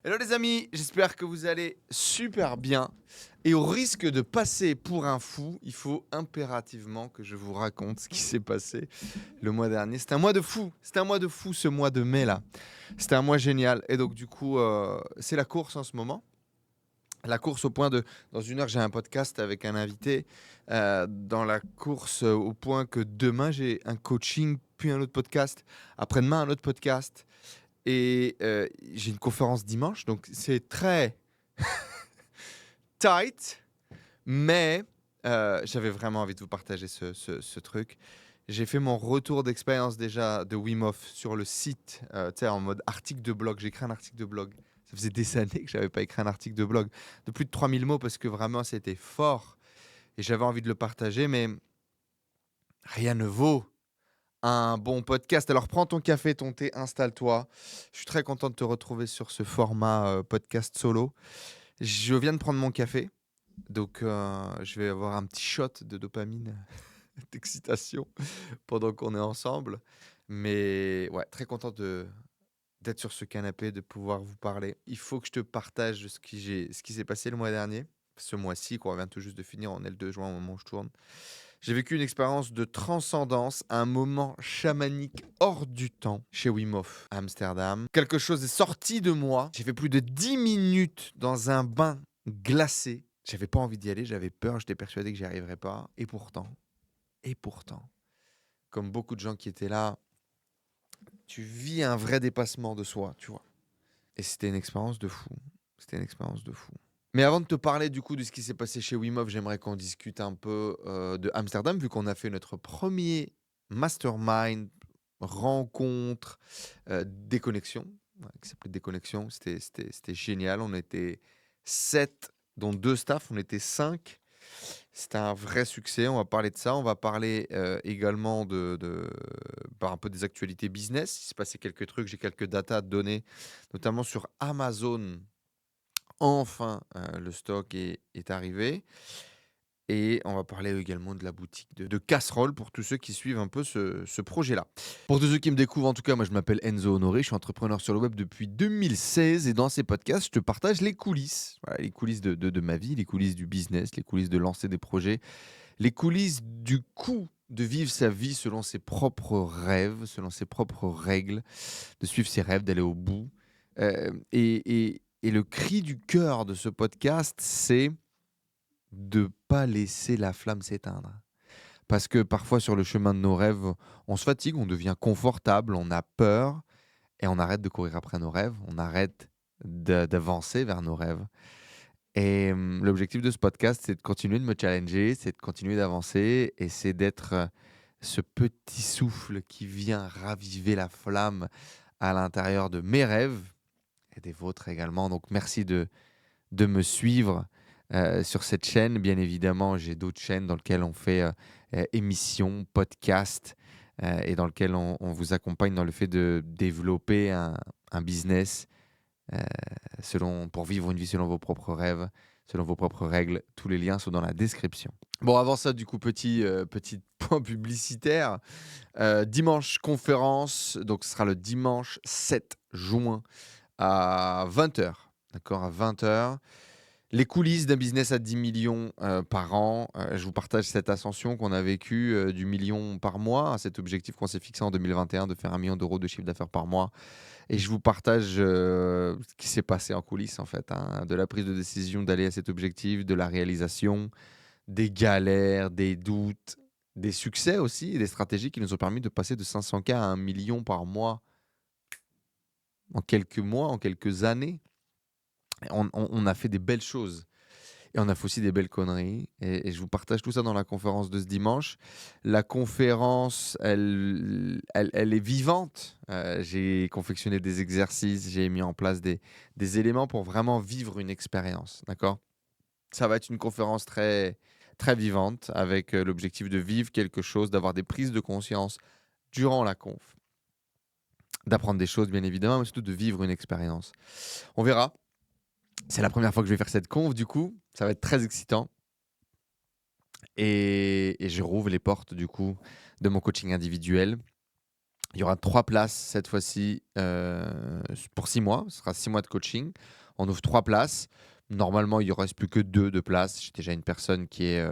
Hello les amis, j'espère que vous allez super bien. Et au risque de passer pour un fou, il faut impérativement que je vous raconte ce qui s'est passé le mois dernier. C'était un mois de fou, c'était un mois de fou ce mois de mai là. C'était un mois génial. Et donc du coup, c'est la course en ce moment. La course au point de... Dans une heure, j'ai un podcast avec un invité. Dans la course au point que demain, j'ai un coaching, puis un autre podcast. Après-demain, un autre podcast. Et j'ai une conférence dimanche, donc c'est très tight, mais j'avais vraiment envie de vous partager ce truc. J'ai fait mon retour d'expérience déjà de Wim Hof sur le site, tu sais, en mode article de blog. J'ai écrit un article de blog. Ça faisait des années que j'avais pas écrit un article de blog de plus de 3000 mots parce que vraiment c'était fort et j'avais envie de le partager, mais rien ne vaut un bon podcast. Alors prends ton café, ton thé, installe-toi. Je suis très content de te retrouver sur ce format podcast solo. Je viens de prendre mon café, donc je vais avoir un petit shot de dopamine, d'excitation pendant qu'on est ensemble. Mais ouais, très content d'être sur ce canapé, de pouvoir vous parler. Il faut que je te partage ce qui s'est passé le mois dernier. Ce mois-ci, qu'on vient tout juste de finir, on est le 2 juin au moment où je tourne. J'ai vécu une expérience de transcendance, un moment chamanique hors du temps chez Wim Hof à Amsterdam. Quelque chose est sorti de moi. J'ai fait plus de 10 minutes dans un bain glacé. J'avais pas envie d'y aller, j'avais peur, j'étais persuadé que j'y arriverais pas. Et pourtant, comme beaucoup de gens qui étaient là, tu vis un vrai dépassement de soi, tu vois. Et c'était une expérience de fou. C'était une expérience de fou. Mais avant de te parler du coup de ce qui s'est passé chez Wim Hof, j'aimerais qu'on discute un peu de Amsterdam, vu qu'on a fait notre premier mastermind, rencontre, déconnexion, ouais, qui s'appelait Déconnexion. C'était génial. On était 7, dont 2 staff, on était 5. C'était un vrai succès. On va parler de ça. On va parler également un peu des actualités business. Il s'est passé quelques trucs. J'ai quelques datas à te donner, notamment sur Amazon. Enfin, le stock est arrivé et on va parler également de la boutique de casseroles pour tous ceux qui suivent un peu ce projet-là. Pour tous ceux qui me découvrent, en tout cas, moi je m'appelle Enzo Honoré, je suis entrepreneur sur le web depuis 2016 et dans ces podcasts, je te partage les coulisses. Voilà, les coulisses de ma vie, les coulisses du business, les coulisses de lancer des projets, les coulisses du coût de vivre sa vie selon ses propres rêves, selon ses propres règles, de suivre ses rêves, d'aller au bout. Et le cri du cœur de ce podcast, c'est de pas laisser la flamme s'éteindre. Parce que parfois, sur le chemin de nos rêves, on se fatigue, on devient confortable, on a peur et on arrête de courir après nos rêves, on arrête d'avancer vers nos rêves. Et l'objectif de ce podcast, c'est de continuer de me challenger, c'est de continuer d'avancer et c'est d'être ce petit souffle qui vient raviver la flamme à l'intérieur de mes rêves et des vôtres également. Donc merci de me suivre sur cette chaîne. Bien évidemment, j'ai d'autres chaînes dans lesquelles on fait émissions, podcasts et dans lesquelles on vous accompagne dans le fait de développer un business pour vivre une vie selon vos propres rêves, selon vos propres règles. Tous les liens sont dans la description. Bon, avant ça, du coup, petit point publicitaire. Dimanche, conférence. Donc, ce sera le dimanche 7 juin à 20h. D'accord, à 20h. Les coulisses d'un business à 10 millions par an. Je vous partage cette ascension qu'on a vécue du million par mois, cet objectif qu'on s'est fixé en 2021 de faire 1 million d'euros de chiffre d'affaires par mois. Et je vous partage ce qui s'est passé en coulisses, en fait, hein, de la prise de décision d'aller à cet objectif, de la réalisation, des galères, des doutes, des succès aussi, et des stratégies qui nous ont permis de passer de 500K à 1 million par mois, en quelques années. On a fait des belles choses. Et on a fait aussi des belles conneries. Et je vous partage tout ça dans la conférence de ce dimanche. La conférence, elle est vivante. J'ai confectionné des exercices, j'ai mis en place des éléments pour vraiment vivre une expérience. D'accord ? Ça va être une conférence très, très vivante avec l'objectif de vivre quelque chose, d'avoir des prises de conscience durant la conf. D'apprendre des choses, bien évidemment, mais surtout de vivre une expérience. On verra. C'est la première fois que je vais faire cette conf, du coup. Ça va être très excitant. Et je rouvre les portes, du coup, de mon coaching individuel. Il y aura 3 places cette fois-ci, pour 6 mois. Ce sera 6 mois de coaching. On ouvre 3 places. Normalement, il ne reste plus que 2 de places. J'ai déjà une personne qui est,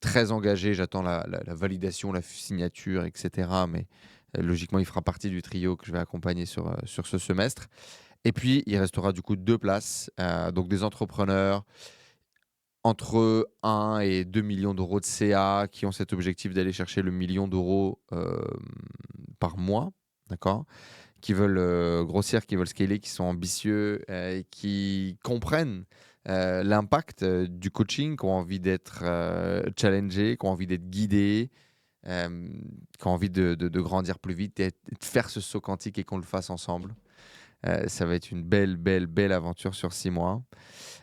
très engagée. J'attends la validation, la signature et cetera, mais, logiquement, il fera partie du trio que je vais accompagner sur ce semestre. Et puis, il restera du coup 2 places, donc des entrepreneurs entre 1 et 2 millions d'euros de CA qui ont cet objectif d'aller chercher le 1 000 000 d'euros par mois, d'accord? Qui veulent, grossir, qui veulent scaler, qui sont ambitieux, et qui comprennent, l'impact, du coaching, qui ont envie d'être, challengés, qui ont envie d'être guidés, qui ont envie de grandir plus vite et de faire ce saut quantique et qu'on le fasse ensemble. Ça va être une belle, belle, belle aventure sur 6 mois.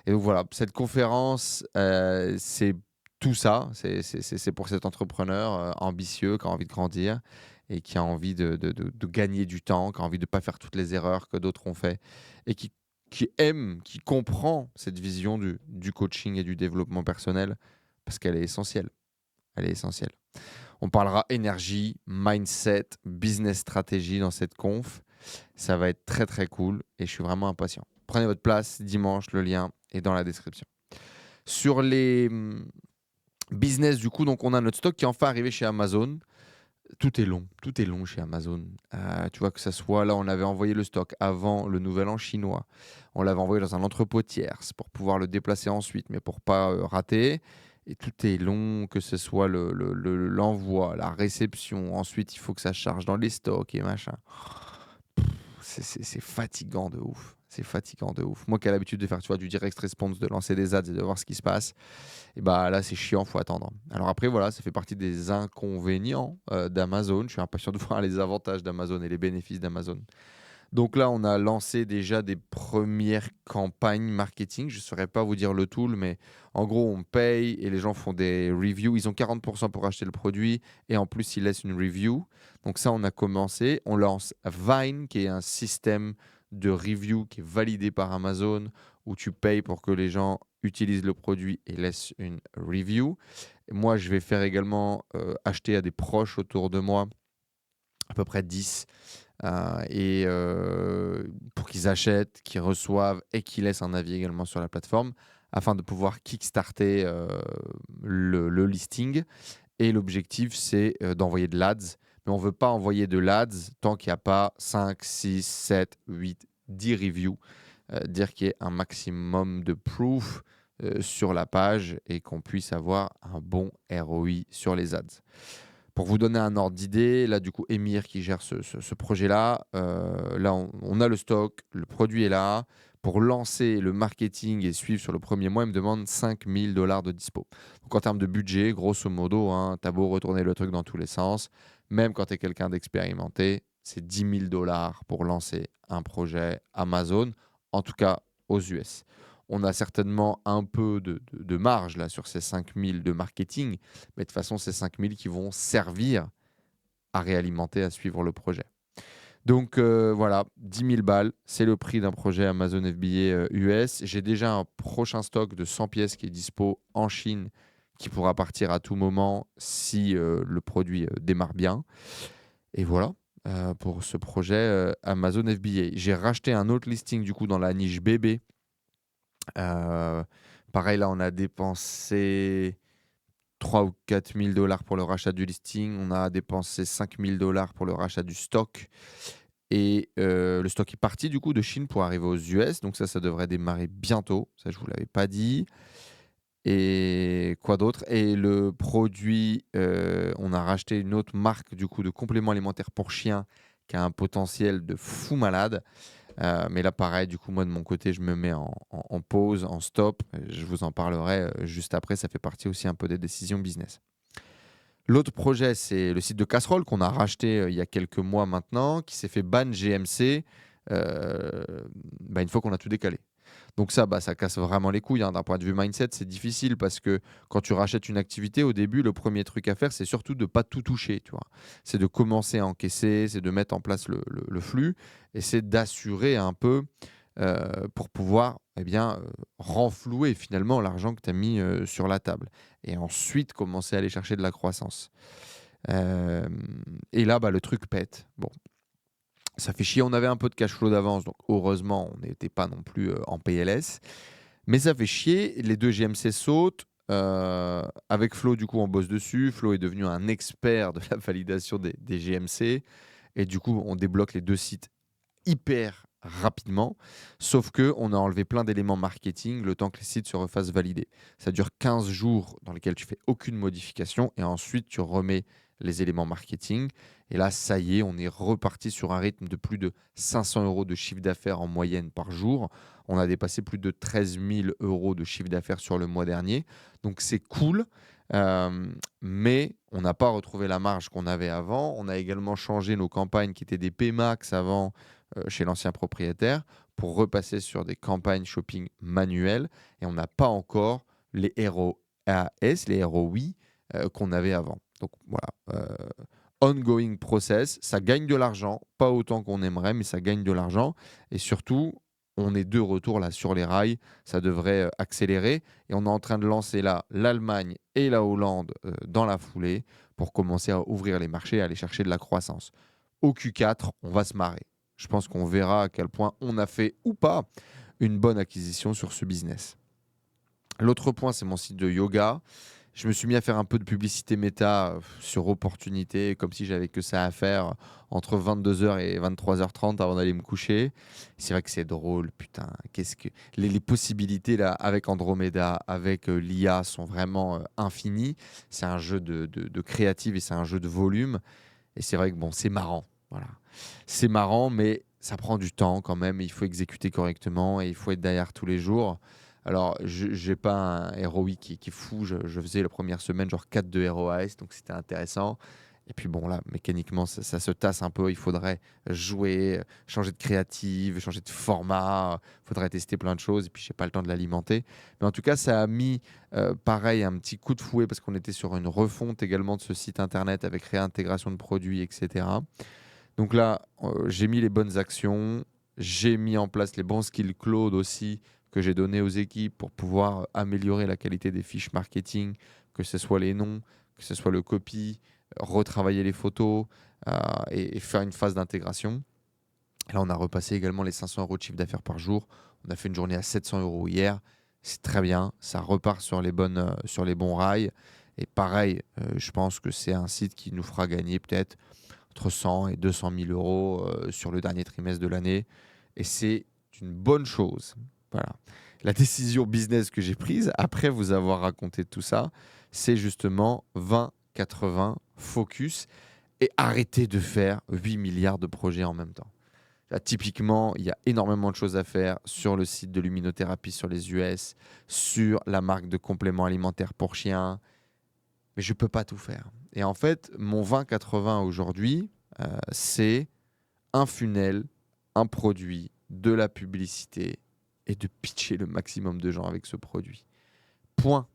Et donc voilà, cette conférence, c'est tout ça. C'est pour cet entrepreneur ambitieux qui a envie de grandir et qui a envie de gagner du temps, qui a envie de ne pas faire toutes les erreurs que d'autres ont fait et qui aime, qui comprend cette vision du coaching et du développement personnel parce qu'elle est essentielle. Elle est essentielle. On parlera énergie, mindset, business stratégie dans cette conf. Ça va être très très cool et je suis vraiment impatient. Prenez votre place dimanche, le lien est dans la description. Sur les business, du coup, donc on a notre stock qui est enfin arrivé chez Amazon. Tout est long chez Amazon. Tu vois que ça soit là, on avait envoyé le stock avant le nouvel an chinois. On l'avait envoyé dans un entrepôt tierce pour pouvoir le déplacer ensuite, mais pour pas rater. Et tout est long, que ce soit l'envoi, la réception. Ensuite, il faut que ça charge dans les stocks et machin. C'est fatigant de ouf. C'est fatigant de ouf. Moi qui ai l'habitude de faire, tu vois, du direct response, de lancer des ads et de voir ce qui se passe, et bah là c'est chiant, faut attendre. Alors après voilà, ça fait partie des inconvénients d'Amazon. Je suis impatient de voir les avantages d'Amazon et les bénéfices d'Amazon. Donc là, on a lancé déjà des premières campagnes marketing. Je ne saurais pas vous dire le tool, mais en gros, on paye et les gens font des reviews. Ils ont 40% pour acheter le produit et en plus, ils laissent une review. Donc ça, on a commencé. On lance Vine, qui est un système de review qui est validé par Amazon, où tu payes pour que les gens utilisent le produit et laissent une review. Et moi, je vais faire également acheter à des proches autour de moi, à peu près 10, pour qu'ils achètent, qu'ils reçoivent et qu'ils laissent un avis également sur la plateforme afin de pouvoir kickstarter le listing. Et l'objectif, c'est d'envoyer de l'ads. Mais on ne veut pas envoyer de l'ads tant qu'il n'y a pas 5, 6, 7, 8, 10 reviews. Dire qu'il y ait un maximum de proof sur la page et qu'on puisse avoir un bon ROI sur les ads. Pour vous donner un ordre d'idée, là, du coup, Emir qui gère ce projet-là, là, on a le stock, le produit est là. Pour lancer le marketing et suivre sur le premier mois, il me demande 5 000 $ de dispo. Donc, en termes de budget, grosso modo, hein, tu as beau retourner le truc dans tous les sens, même quand tu es quelqu'un d'expérimenté, c'est 10 000 $ pour lancer un projet Amazon, en tout cas aux US. On a certainement un peu de marge là sur ces 5 000 de marketing, mais de toute façon, c'est 5 000 qui vont servir à réalimenter, à suivre le projet. Donc voilà, 10 000 balles, c'est le prix d'un projet Amazon FBA US. J'ai déjà un prochain stock de 100 pièces qui est dispo en Chine, qui pourra partir à tout moment si le produit démarre bien. Et voilà pour ce projet Amazon FBA. J'ai racheté un autre listing du coup dans la niche bébé. Pareil, là, on a dépensé 3 ou 4 000 $ pour le rachat du listing. On a dépensé 5 000 $ pour le rachat du stock. Et le stock est parti du coup de Chine pour arriver aux US. Donc ça devrait démarrer bientôt. Ça, je ne vous l'avais pas dit. Et quoi d'autre? Et le produit, on a racheté une autre marque du coup de compléments alimentaires pour chiens qui a un potentiel de fou malade. Mais là, pareil, du coup, moi, de mon côté, je me mets en pause, en stop. Je vous en parlerai juste après. Ça fait partie aussi un peu des décisions business. L'autre projet, c'est le site de casserole qu'on a racheté il y a quelques mois maintenant, qui s'est fait ban GMC une fois qu'on a tout décalé. Donc ça, ça casse vraiment les couilles. Hein. D'un point de vue mindset, c'est difficile parce que quand tu rachètes une activité, au début, le premier truc à faire, c'est surtout de ne pas tout toucher. Tu vois. C'est de commencer à encaisser, c'est de mettre en place le flux et c'est d'assurer un peu pour pouvoir renflouer finalement l'argent que tu as mis sur la table. Et ensuite, commencer à aller chercher de la croissance. Euh, et là, le truc pète. Bon, ça fait chier. On avait un peu de cash flow d'avance, donc heureusement, on n'était pas non plus en PLS. Mais ça fait chier. Les deux GMC sautent. Avec Flo, du coup, on bosse dessus. Flo est devenu un expert de la validation des GMC. Et du coup, on débloque les deux sites hyper rapidement, sauf que on a enlevé plein d'éléments marketing le temps que les sites se refassent valider. Ça dure 15 jours dans lesquels tu fais aucune modification et ensuite tu remets les éléments marketing. Et là, ça y est, on est reparti sur un rythme de plus de 500 euros de chiffre d'affaires en moyenne par jour. On a dépassé plus de 13 000 euros de chiffre d'affaires sur le mois dernier. Donc c'est cool. Euh, mais on n'a pas retrouvé la marge qu'on avait avant. On a également changé nos campagnes qui étaient des Pmax avant chez l'ancien propriétaire pour repasser sur des campagnes shopping manuelles et on n'a pas encore les ROAS, les ROI qu'on avait avant. Donc voilà, ongoing process, ça gagne de l'argent, pas autant qu'on aimerait, mais ça gagne de l'argent et surtout, on est de retour là sur les rails, ça devrait accélérer et on est en train de lancer là l'Allemagne et la Hollande dans la foulée pour commencer à ouvrir les marchés et aller chercher de la croissance. Au Q4, on va se marrer. Je pense qu'on verra à quel point on a fait ou pas une bonne acquisition sur ce business. L'autre point, c'est mon site de yoga. Je me suis mis à faire un peu de publicité méta sur opportunité, comme si j'avais que ça à faire entre 22h et 23h30 avant d'aller me coucher. C'est vrai que c'est drôle, putain. Qu'est-ce que les possibilités là avec Andromeda, avec l'IA sont vraiment infinies. C'est un jeu de créative et c'est un jeu de volume. Et c'est vrai que bon, c'est marrant. Voilà. C'est marrant, mais ça prend du temps quand même. Il faut exécuter correctement et il faut être derrière tous les jours. Alors, je n'ai pas un ROI qui est fou. Je faisais la première semaine genre 4 de ROAS, donc c'était intéressant. Et puis bon, là, mécaniquement, ça se tasse un peu. Il faudrait jouer, changer de créative, changer de format. Il faudrait tester plein de choses. Et puis, je n'ai pas le temps de l'alimenter. Mais en tout cas, ça a mis, pareil, un petit coup de fouet parce qu'on était sur une refonte également de ce site internet avec réintégration de produits, etc. Donc là, j'ai mis les bonnes actions, j'ai mis en place les bons skills cloud aussi que j'ai donnés aux équipes pour pouvoir améliorer la qualité des fiches marketing, que ce soit les noms, que ce soit le copy, retravailler les photos et faire une phase d'intégration. Et là, on a repassé également les 500 euros de chiffre d'affaires par jour. On a fait une journée à 700 euros hier. C'est très bien. Ça repart sur sur les bons rails. Et pareil, je pense que c'est un site qui nous fera gagner peut-être entre 100 et 200 000 euros sur le dernier trimestre de l'année. Et c'est une bonne chose. Voilà. La décision business que j'ai prise, après vous avoir raconté tout ça, c'est justement 20-80 focus et arrêter de faire 8 milliards de projets en même temps. Là, typiquement, il y a énormément de choses à faire sur le site de luminothérapie sur les US, sur la marque de compléments alimentaires pour chiens, mais je ne peux pas tout faire. Et en fait, mon 20-80 aujourd'hui, c'est un funnel, un produit, de la publicité et de pitcher le maximum de gens avec ce produit. Point.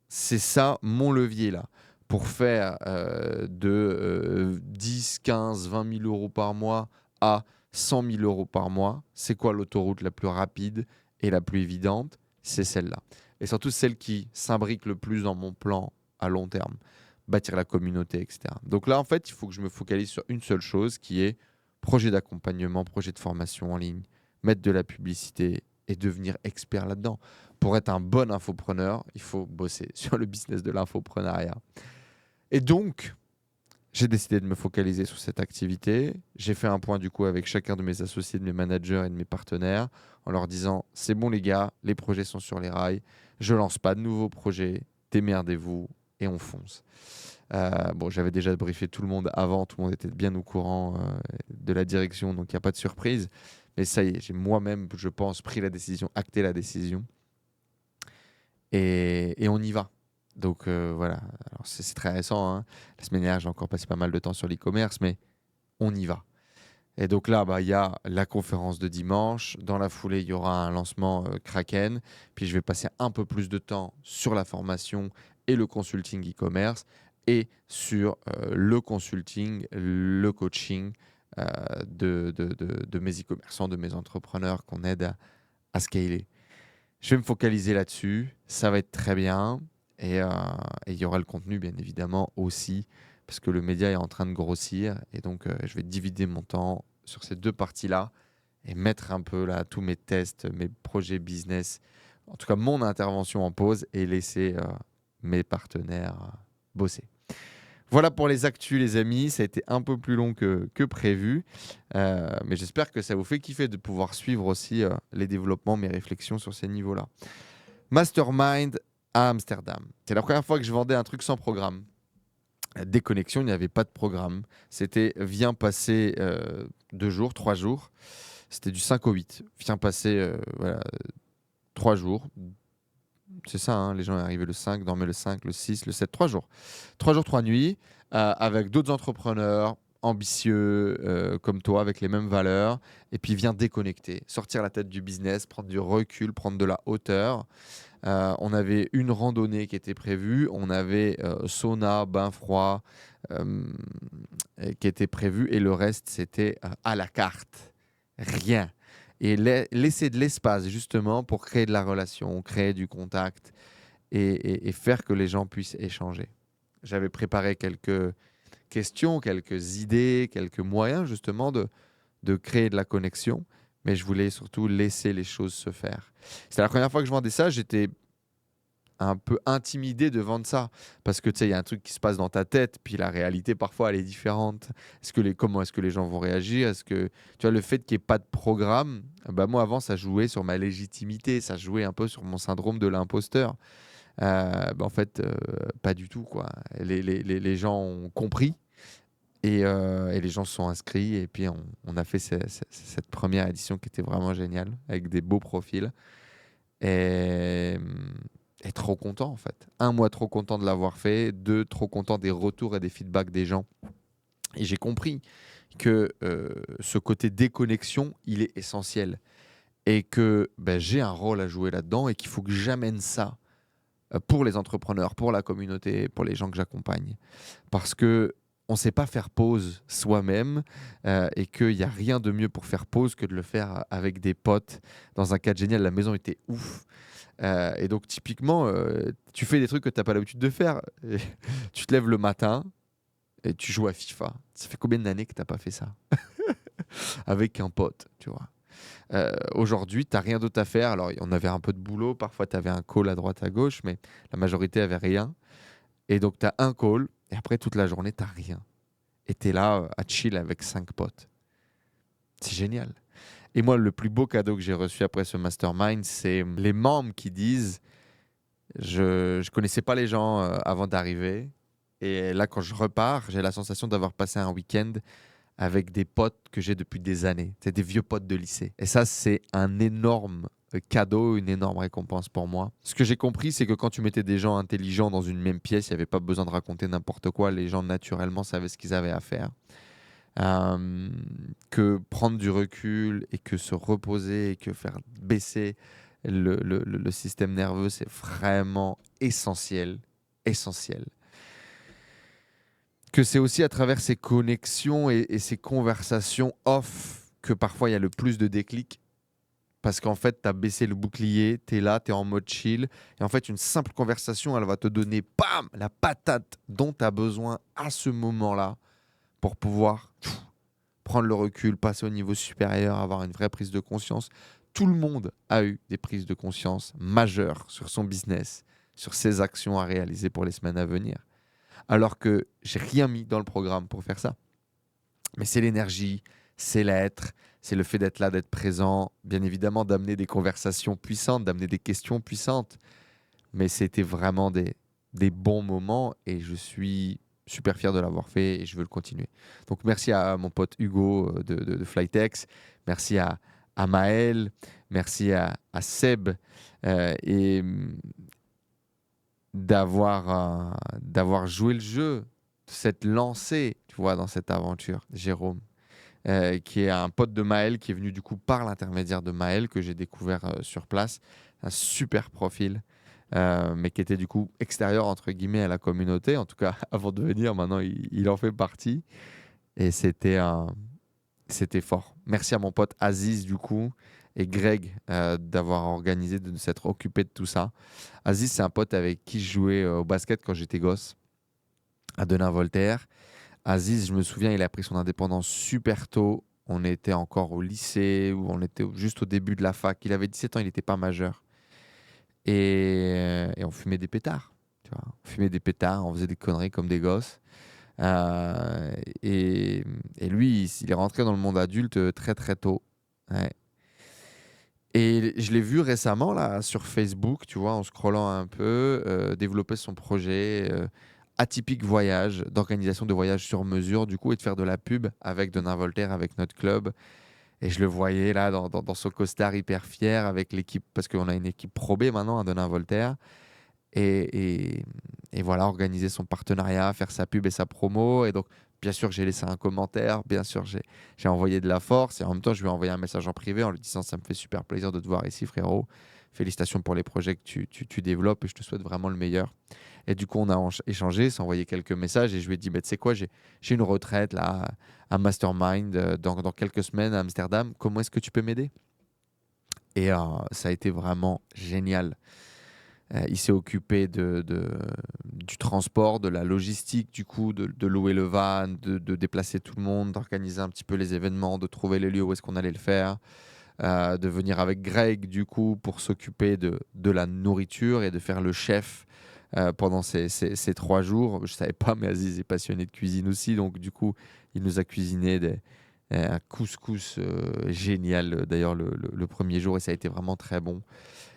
C'est ça mon levier là. Pour faire de 10, 15, 20 000 euros par mois à 100 000 euros par mois, c'est quoi l'autoroute la plus rapide et la plus évidente? C'est celle-là. Et surtout celle qui s'imbrique le plus dans mon plan à long terme. Bâtir la communauté, etc. Donc là, en fait, il faut que je me focalise sur une seule chose qui est projet d'accompagnement, projet de formation en ligne, mettre de la publicité et devenir expert là-dedans. Pour être un bon infopreneur, il faut bosser sur le business de l'infopreneuriat. Et donc, j'ai décidé de me focaliser sur cette activité. J'ai fait un point du coup avec chacun de mes associés, de mes managers et de mes partenaires en leur disant c'est bon les gars, les projets sont sur les rails, je lance pas de nouveaux projets, démerdez-vous et on fonce. Bon, j'avais déjà briefé tout le monde avant, tout le monde était bien au courant de la direction, donc il n'y a pas de surprise. Mais ça y est, j'ai moi-même, je pense, pris la décision, acté la décision et on y va. Donc voilà, alors c'est très récent, hein. La semaine dernière, j'ai encore passé pas mal de temps sur l'e-commerce, mais on y va. Et donc là, il y a la conférence de dimanche. Dans la foulée, il y aura un lancement Kraken. Puis je vais passer un peu plus de temps sur la formation et le consulting e-commerce et sur le consulting, le coaching de mes e-commerçants, de mes entrepreneurs qu'on aide à scaler. Je vais me focaliser là-dessus. Ça va être très bien. Et il y aura le contenu, bien évidemment, aussi parce que le média est en train de grossir et donc je vais diviser mon temps sur ces 2 parties-là et mettre un peu là tous mes tests, mes projets business, en tout cas mon intervention en pause et laisser mes partenaires bosser. Voilà pour les actus, les amis. Ça a été un peu plus long que prévu. Mais j'espère que ça vous fait kiffer de pouvoir suivre aussi les développements, mes réflexions sur ces niveaux-là. Mastermind à Amsterdam. C'est la première fois que je vendais un truc sans programme. Déconnexion, il n'y avait pas de programme. C'était viens passer 2 jours, 3 jours. C'était du 5 au 8. Viens passer 3 jours. C'est ça, hein, les gens arrivaient le 5, dormaient le 5, le 6, le 7, 3 jours. 3 jours, 3 nuits, avec d'autres entrepreneurs ambitieux comme toi, avec les mêmes valeurs, et puis viens déconnecter, sortir la tête du business, prendre du recul, prendre de la hauteur. On avait une randonnée qui était prévue, on avait sauna, bain froid qui était prévu, et le reste, c'était à la carte. Rien. Et laisser de l'espace justement pour créer de la relation, créer du contact et faire que les gens puissent échanger. J'avais préparé quelques questions, quelques idées, quelques moyens justement de créer de la connexion, mais je voulais surtout laisser les choses se faire. C'était la première fois que je vendais ça, j'étais un peu intimidé de vendre ça parce que tu sais il y a un truc qui se passe dans ta tête puis la réalité parfois elle est différente. Comment est-ce que les gens vont réagir, est-ce que tu vois le fait qu'il n'y ait pas de programme, bah moi avant ça jouait sur ma légitimité, ça jouait un peu sur mon syndrome de l'imposteur. En fait pas du tout quoi. Les gens ont compris et les gens se sont inscrits et puis on a fait cette première édition qui était vraiment géniale avec des beaux profils et trop content en fait. 1 mois trop content de l'avoir fait, 2 trop content des retours et des feedbacks des gens. Et j'ai compris que ce côté déconnexion, il est essentiel et que j'ai un rôle à jouer là-dedans et qu'il faut que j'amène ça pour les entrepreneurs, pour la communauté, pour les gens que j'accompagne. Parce que on ne sait pas faire pause soi-même et qu'il n'y a rien de mieux pour faire pause que de le faire avec des potes dans un cadre génial. La maison était ouf. Et donc, typiquement, tu fais des trucs que tu n'as pas l'habitude de faire. Et tu te lèves le matin et tu joues à FIFA. Ça fait combien d'années que tu n'as pas fait ça avec un pote, tu vois. Aujourd'hui, tu n'as rien d'autre à faire. Alors, on avait un peu de boulot. Parfois, tu avais un call à droite, à gauche, mais la majorité avait rien. Et donc, tu as un call et après, toute la journée, tu n'as rien. Et tu es là à chill avec 5 potes. C'est génial. Et moi, le plus beau cadeau que j'ai reçu après ce mastermind, c'est les membres qui disent je ne connaissais pas les gens avant d'arriver. Et là, quand je repars, j'ai la sensation d'avoir passé un week-end avec des potes que j'ai depuis des années. C'est des vieux potes de lycée. Et ça, c'est un énorme cadeau, une énorme récompense pour moi. Ce que j'ai compris, c'est que quand tu mettais des gens intelligents dans une même pièce, il n'y avait pas besoin de raconter n'importe quoi. Les gens, naturellement, savaient ce qu'ils avaient à faire. Que prendre du recul et que se reposer et que faire baisser le système nerveux, c'est vraiment essentiel. Essentiel. Que c'est aussi à travers ces connexions et ces conversations off que parfois il y a le plus de déclics. Parce qu'en fait, tu as baissé le bouclier, tu es là, tu es en mode chill. Et en fait, une simple conversation, elle va te donner, bam, la patate dont tu as besoin à ce moment-là pour pouvoir prendre le recul, passer au niveau supérieur, avoir une vraie prise de conscience. Tout le monde a eu des prises de conscience majeures sur son business, sur ses actions à réaliser pour les semaines à venir. Alors que j'ai rien mis dans le programme pour faire ça. Mais c'est l'énergie, c'est l'être, c'est le fait d'être là, d'être présent, bien évidemment d'amener des conversations puissantes, d'amener des questions puissantes. Mais c'était vraiment des bons moments et je suis super fier de l'avoir fait et je veux le continuer. Donc merci à mon pote Hugo de Flytex, merci à Maël, merci à Seb et d'avoir joué le jeu, de s'être lancé, tu vois, dans cette aventure. Jérôme, qui est un pote de Maël, qui est venu du coup par l'intermédiaire de Maël, que j'ai découvert sur place. Un super profil, mais qui était du coup extérieur, entre guillemets, à la communauté. En tout cas, avant de venir, maintenant, il en fait partie. Et c'était fort. Merci à mon pote Aziz, du coup, et Greg d'avoir organisé, de s'être occupé de tout ça. Aziz, c'est un pote avec qui je jouais au basket quand j'étais gosse. à Denain-Voltaire. Aziz, je me souviens, il a pris son indépendance super tôt. On était encore au lycée ou on était juste au début de la fac. Il avait 17 ans, il n'était pas majeur. Et on fumait des pétards. Tu vois. On fumait des pétards, on faisait des conneries comme des gosses. Euh, et, et lui, il est rentré dans le monde adulte très très tôt. Ouais. Et je l'ai vu récemment là sur Facebook, tu vois, en scrollant un peu, développer son projet atypique voyage, d'organisation de voyages sur mesure, du coup, et de faire de la pub avec Denain Voltaire, avec notre club. Et je le voyais là dans son costard hyper fier avec l'équipe, parce qu'on a une équipe Pro B maintenant à Denain Voltaire. Et, et, et voilà, organiser son partenariat, faire sa pub et sa promo. Et donc, bien sûr, j'ai laissé un commentaire, bien sûr, j'ai envoyé de la force. Et en même temps, je lui ai envoyé un message en privé en lui disant: ça me fait super plaisir de te voir ici, frérot. Félicitations pour les projets que tu développes et je te souhaite vraiment le meilleur. Et du coup, on a échangé, s'envoyé quelques messages et je lui ai dit: bah, tu sais quoi, j'ai une retraite là, un mastermind dans quelques semaines à Amsterdam. Comment est-ce que tu peux m'aider? Et ça a été vraiment génial. Il s'est occupé du transport, de la logistique, du coup, de louer le van, de déplacer tout le monde, d'organiser un petit peu les événements, de trouver les lieux où est-ce qu'on allait le faire, de venir avec Greg, du coup, pour s'occuper de la nourriture et de faire le chef pendant ces 3 jours. Je ne savais pas, mais Aziz est passionné de cuisine aussi, donc du coup, il nous a cuisiné un couscous génial, d'ailleurs, le premier jour, et ça a été vraiment très bon.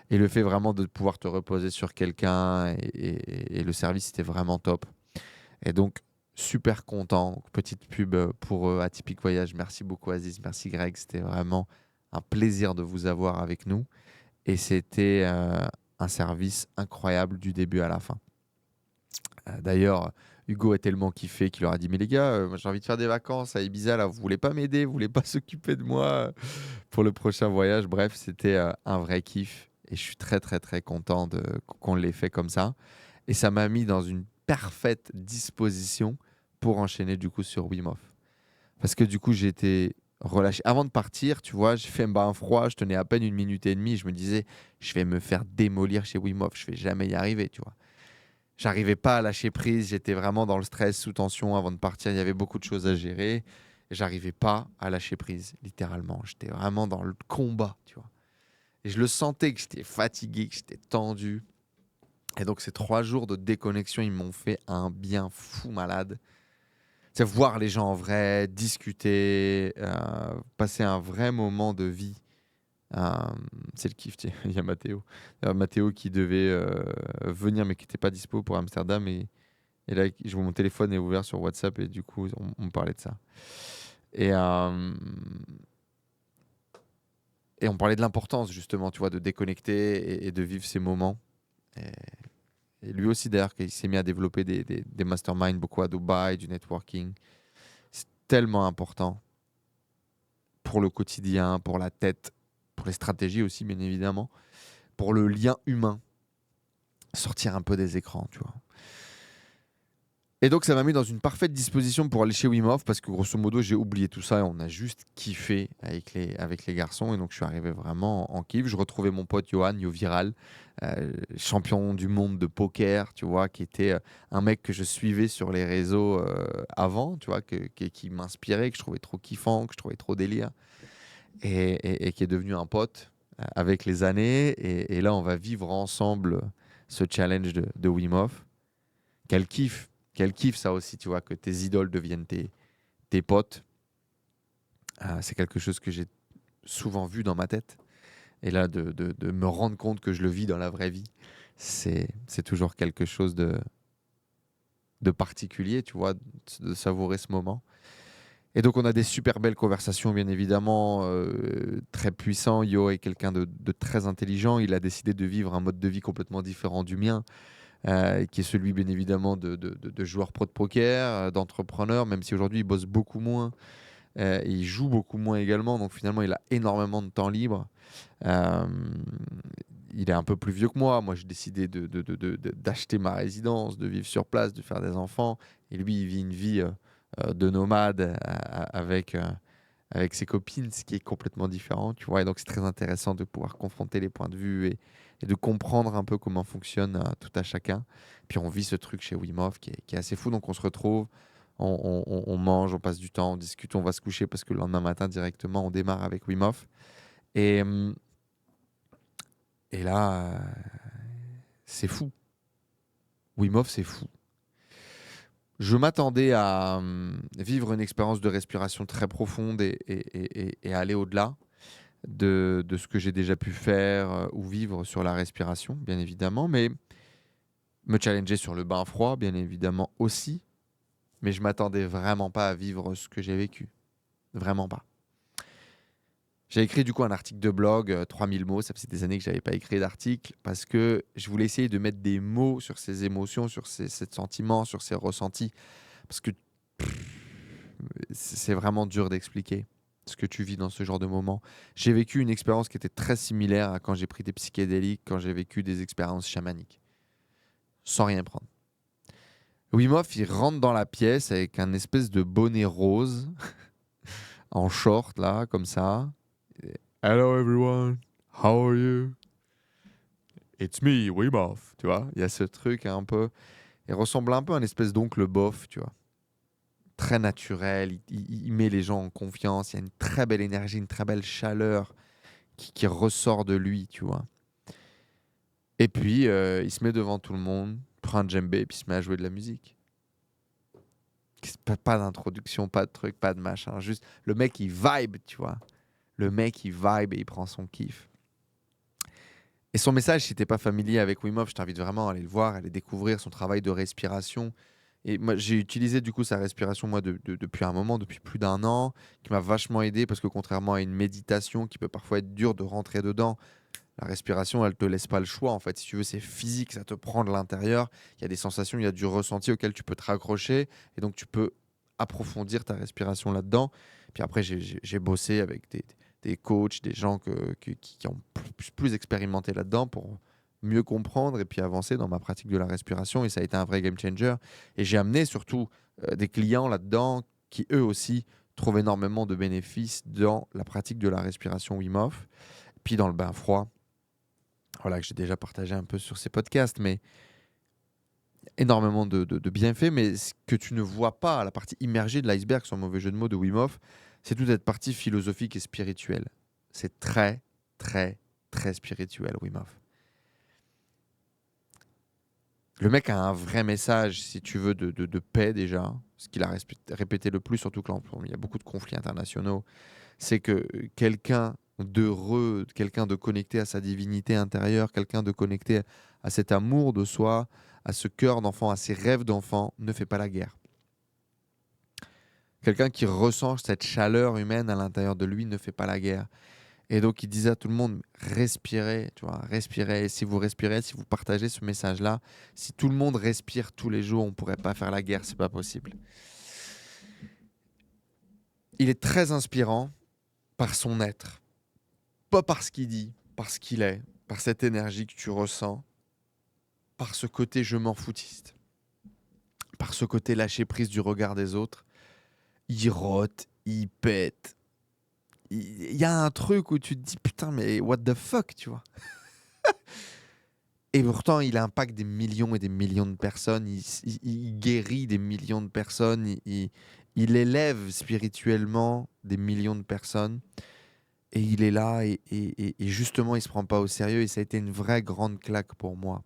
Et le fait vraiment de pouvoir te reposer sur quelqu'un et le service était vraiment top. Et donc, super content. Petite pub pour Atypique Voyage. Merci beaucoup Aziz, merci Greg. C'était vraiment un plaisir de vous avoir avec nous. Et c'était un service incroyable du début à la fin. D'ailleurs, Hugo a tellement kiffé qu'il leur a dit: mais les gars, moi, j'ai envie de faire des vacances à Ibiza, là, vous voulez pas m'aider, vous voulez pas s'occuper de moi pour le prochain voyage? Bref, c'était un vrai kiff et je suis très très très content qu'on l'ait fait comme ça. Et ça m'a mis dans une parfaite disposition pour enchaîner du coup sur Wim Hof. Parce que du coup, j'étais relâché. Avant de partir, tu vois, j'ai fait un bain froid, je tenais à peine 1 minute et demie. Je me disais: je vais me faire démolir chez Wim Hof, je vais jamais y arriver, tu vois. J'arrivais pas à lâcher prise, j'étais vraiment dans le stress, sous tension avant de partir, il y avait beaucoup de choses à gérer. Et j'arrivais pas à lâcher prise, littéralement. J'étais vraiment dans le combat, tu vois. Et je le sentais que j'étais fatigué, que j'étais tendu. Et donc ces 3 jours de déconnexion, ils m'ont fait un bien fou malade. C'est voir les gens en vrai, discuter, passer un vrai moment de vie. Euh, c'est le kiff, tiens. Il y a Mathéo. Mathéo qui devait venir mais qui n'était pas dispo pour Amsterdam. Et là, je vois mon téléphone est ouvert sur WhatsApp et du coup, on me parlait de ça. Et, euh, et on parlait de l'importance justement, tu vois, de déconnecter et de vivre ces moments. Et lui aussi, d'ailleurs, il s'est mis à développer des masterminds beaucoup à Dubaï, du networking. C'est tellement important pour le quotidien, pour la tête, pour les stratégies aussi, bien évidemment, pour le lien humain. Sortir un peu des écrans, tu vois. Et donc, ça m'a mis dans une parfaite disposition pour aller chez Wim Hof parce que grosso modo, j'ai oublié tout ça et on a juste kiffé avec les garçons. Et donc, je suis arrivé vraiment en kiff. Je retrouvais mon pote Johan, Yo Viral, champion du monde de poker, tu vois, qui était un mec que je suivais sur les réseaux avant, tu vois, qui m'inspirait, que je trouvais trop kiffant, que je trouvais trop délire et qui est devenu un pote avec les années. Et là, on va vivre ensemble ce challenge de Wim Hof. Quel kiff! Quel kiff ça aussi, tu vois, que tes idoles deviennent tes potes. C'est quelque chose que j'ai souvent vu dans ma tête. Et là, de me rendre compte que je le vis dans la vraie vie, c'est toujours quelque chose de particulier, tu vois, de savourer ce moment. Et donc, on a des super belles conversations, bien évidemment, très puissants. Yo est quelqu'un de très intelligent. Il a décidé de vivre un mode de vie complètement différent du mien. Qui est celui bien évidemment de joueur pro de poker, d'entrepreneur, même si aujourd'hui il bosse beaucoup moins, et il joue beaucoup moins également, donc finalement il a énormément de temps libre. Euh, il est un peu plus vieux que moi, j'ai décidé d'acheter ma résidence, de vivre sur place, de faire des enfants, et lui il vit une vie de nomade avec avec ses copines, ce qui est complètement différent, tu vois. Et donc, c'est très intéressant de pouvoir confronter les points de vue et de comprendre un peu comment fonctionne tout à chacun. Puis, on vit ce truc chez Wim Hof qui est assez fou. Donc, on se retrouve, on mange, on passe du temps, on discute, on va se coucher parce que le lendemain matin, directement, on démarre avec Wim Hof. Et, et là, c'est fou. Wim Hof, c'est fou. Je m'attendais à vivre une expérience de respiration très profonde et aller au-delà de ce que j'ai déjà pu faire ou vivre sur la respiration, bien évidemment, mais me challenger sur le bain froid, bien évidemment aussi, mais je m'attendais vraiment pas à vivre ce que j'ai vécu. Vraiment pas. J'ai écrit du coup un article de blog, 3000 mots, ça faisait des années que je n'avais pas écrit d'article, parce que je voulais essayer de mettre des mots sur ces émotions, sur ces sentiments, sur ces ressentis, parce que c'est vraiment dur d'expliquer ce que tu vis dans ce genre de moment. J'ai vécu une expérience qui était très similaire à quand j'ai pris des psychédéliques, quand j'ai vécu des expériences chamaniques, sans rien prendre. Wim Hof, il rentre dans la pièce avec un espèce de bonnet rose, en short, là, comme ça. Hello everyone, how are you? It's me, Wim Hof, tu vois. Il y a ce truc un peu... Il ressemble un peu à une espèce d'oncle bof, tu vois. Très naturel, il met les gens en confiance, il y a une très belle énergie, une très belle chaleur qui ressort de lui, tu vois. Et puis, il se met devant tout le monde, prend un djembé, et puis il se met à jouer de la musique. Pas d'introduction, pas de truc, pas de machin. Juste, le mec, il vibe, tu vois. Le mec, il vibe et il prend son kiff. Et son message, si t'es pas familier avec Wim Hof, je t'invite vraiment à aller le voir, à aller découvrir son travail de respiration. Et moi, j'ai utilisé du coup sa respiration moi depuis un moment, depuis plus d'un an, qui m'a vachement aidé parce que contrairement à une méditation qui peut parfois être dure de rentrer dedans, la respiration, elle te laisse pas le choix. En fait, si tu veux, c'est physique, ça te prend de l'intérieur. Il y a des sensations, il y a du ressenti auquel tu peux te raccrocher et donc tu peux approfondir ta respiration là-dedans. Puis après, j'ai bossé avec des coachs, des gens qui ont plus expérimenté là-dedans pour mieux comprendre et puis avancer dans ma pratique de la respiration. Et ça a été un vrai game changer. Et j'ai amené surtout des clients là-dedans qui, eux aussi, trouvent énormément de bénéfices dans la pratique de la respiration Wim Hof. Puis dans le bain froid, voilà, que j'ai déjà partagé un peu sur ces podcasts, mais énormément de bienfaits. Mais ce que tu ne vois pas, la partie immergée de l'iceberg, sans mauvais jeu de mots, de Wim Hof, c'est toute cette partie philosophique et spirituelle. C'est très, très, très spirituel, Wim Hof. Le mec a un vrai message, si tu veux, de paix déjà. Ce qu'il a répété le plus, surtout quand il y a beaucoup de conflits internationaux, c'est que quelqu'un d'heureux, quelqu'un de connecté à sa divinité intérieure, quelqu'un de connecté à cet amour de soi, à ce cœur d'enfant, à ses rêves d'enfant, ne fait pas la guerre. Quelqu'un qui ressent cette chaleur humaine à l'intérieur de lui ne fait pas la guerre. Et donc, il disait à tout le monde, respirez, tu vois, respirez. Et si vous respirez, si vous partagez ce message-là, si tout le monde respire tous les jours, on ne pourrait pas faire la guerre, c'est pas possible. Il est très inspirant par son être. Pas par ce qu'il dit, par ce qu'il est, par cette énergie que tu ressens, par ce côté je m'en foutiste, par ce côté lâcher prise du regard des autres. Il rote, il pète. Il y a un truc où tu te dis putain, mais what the fuck, tu vois. Et pourtant, il impacte des millions et des millions de personnes. Il guérit des millions de personnes. Il élève spirituellement des millions de personnes. Et il est là et justement, il ne se prend pas au sérieux. Et ça a été une vraie grande claque pour moi.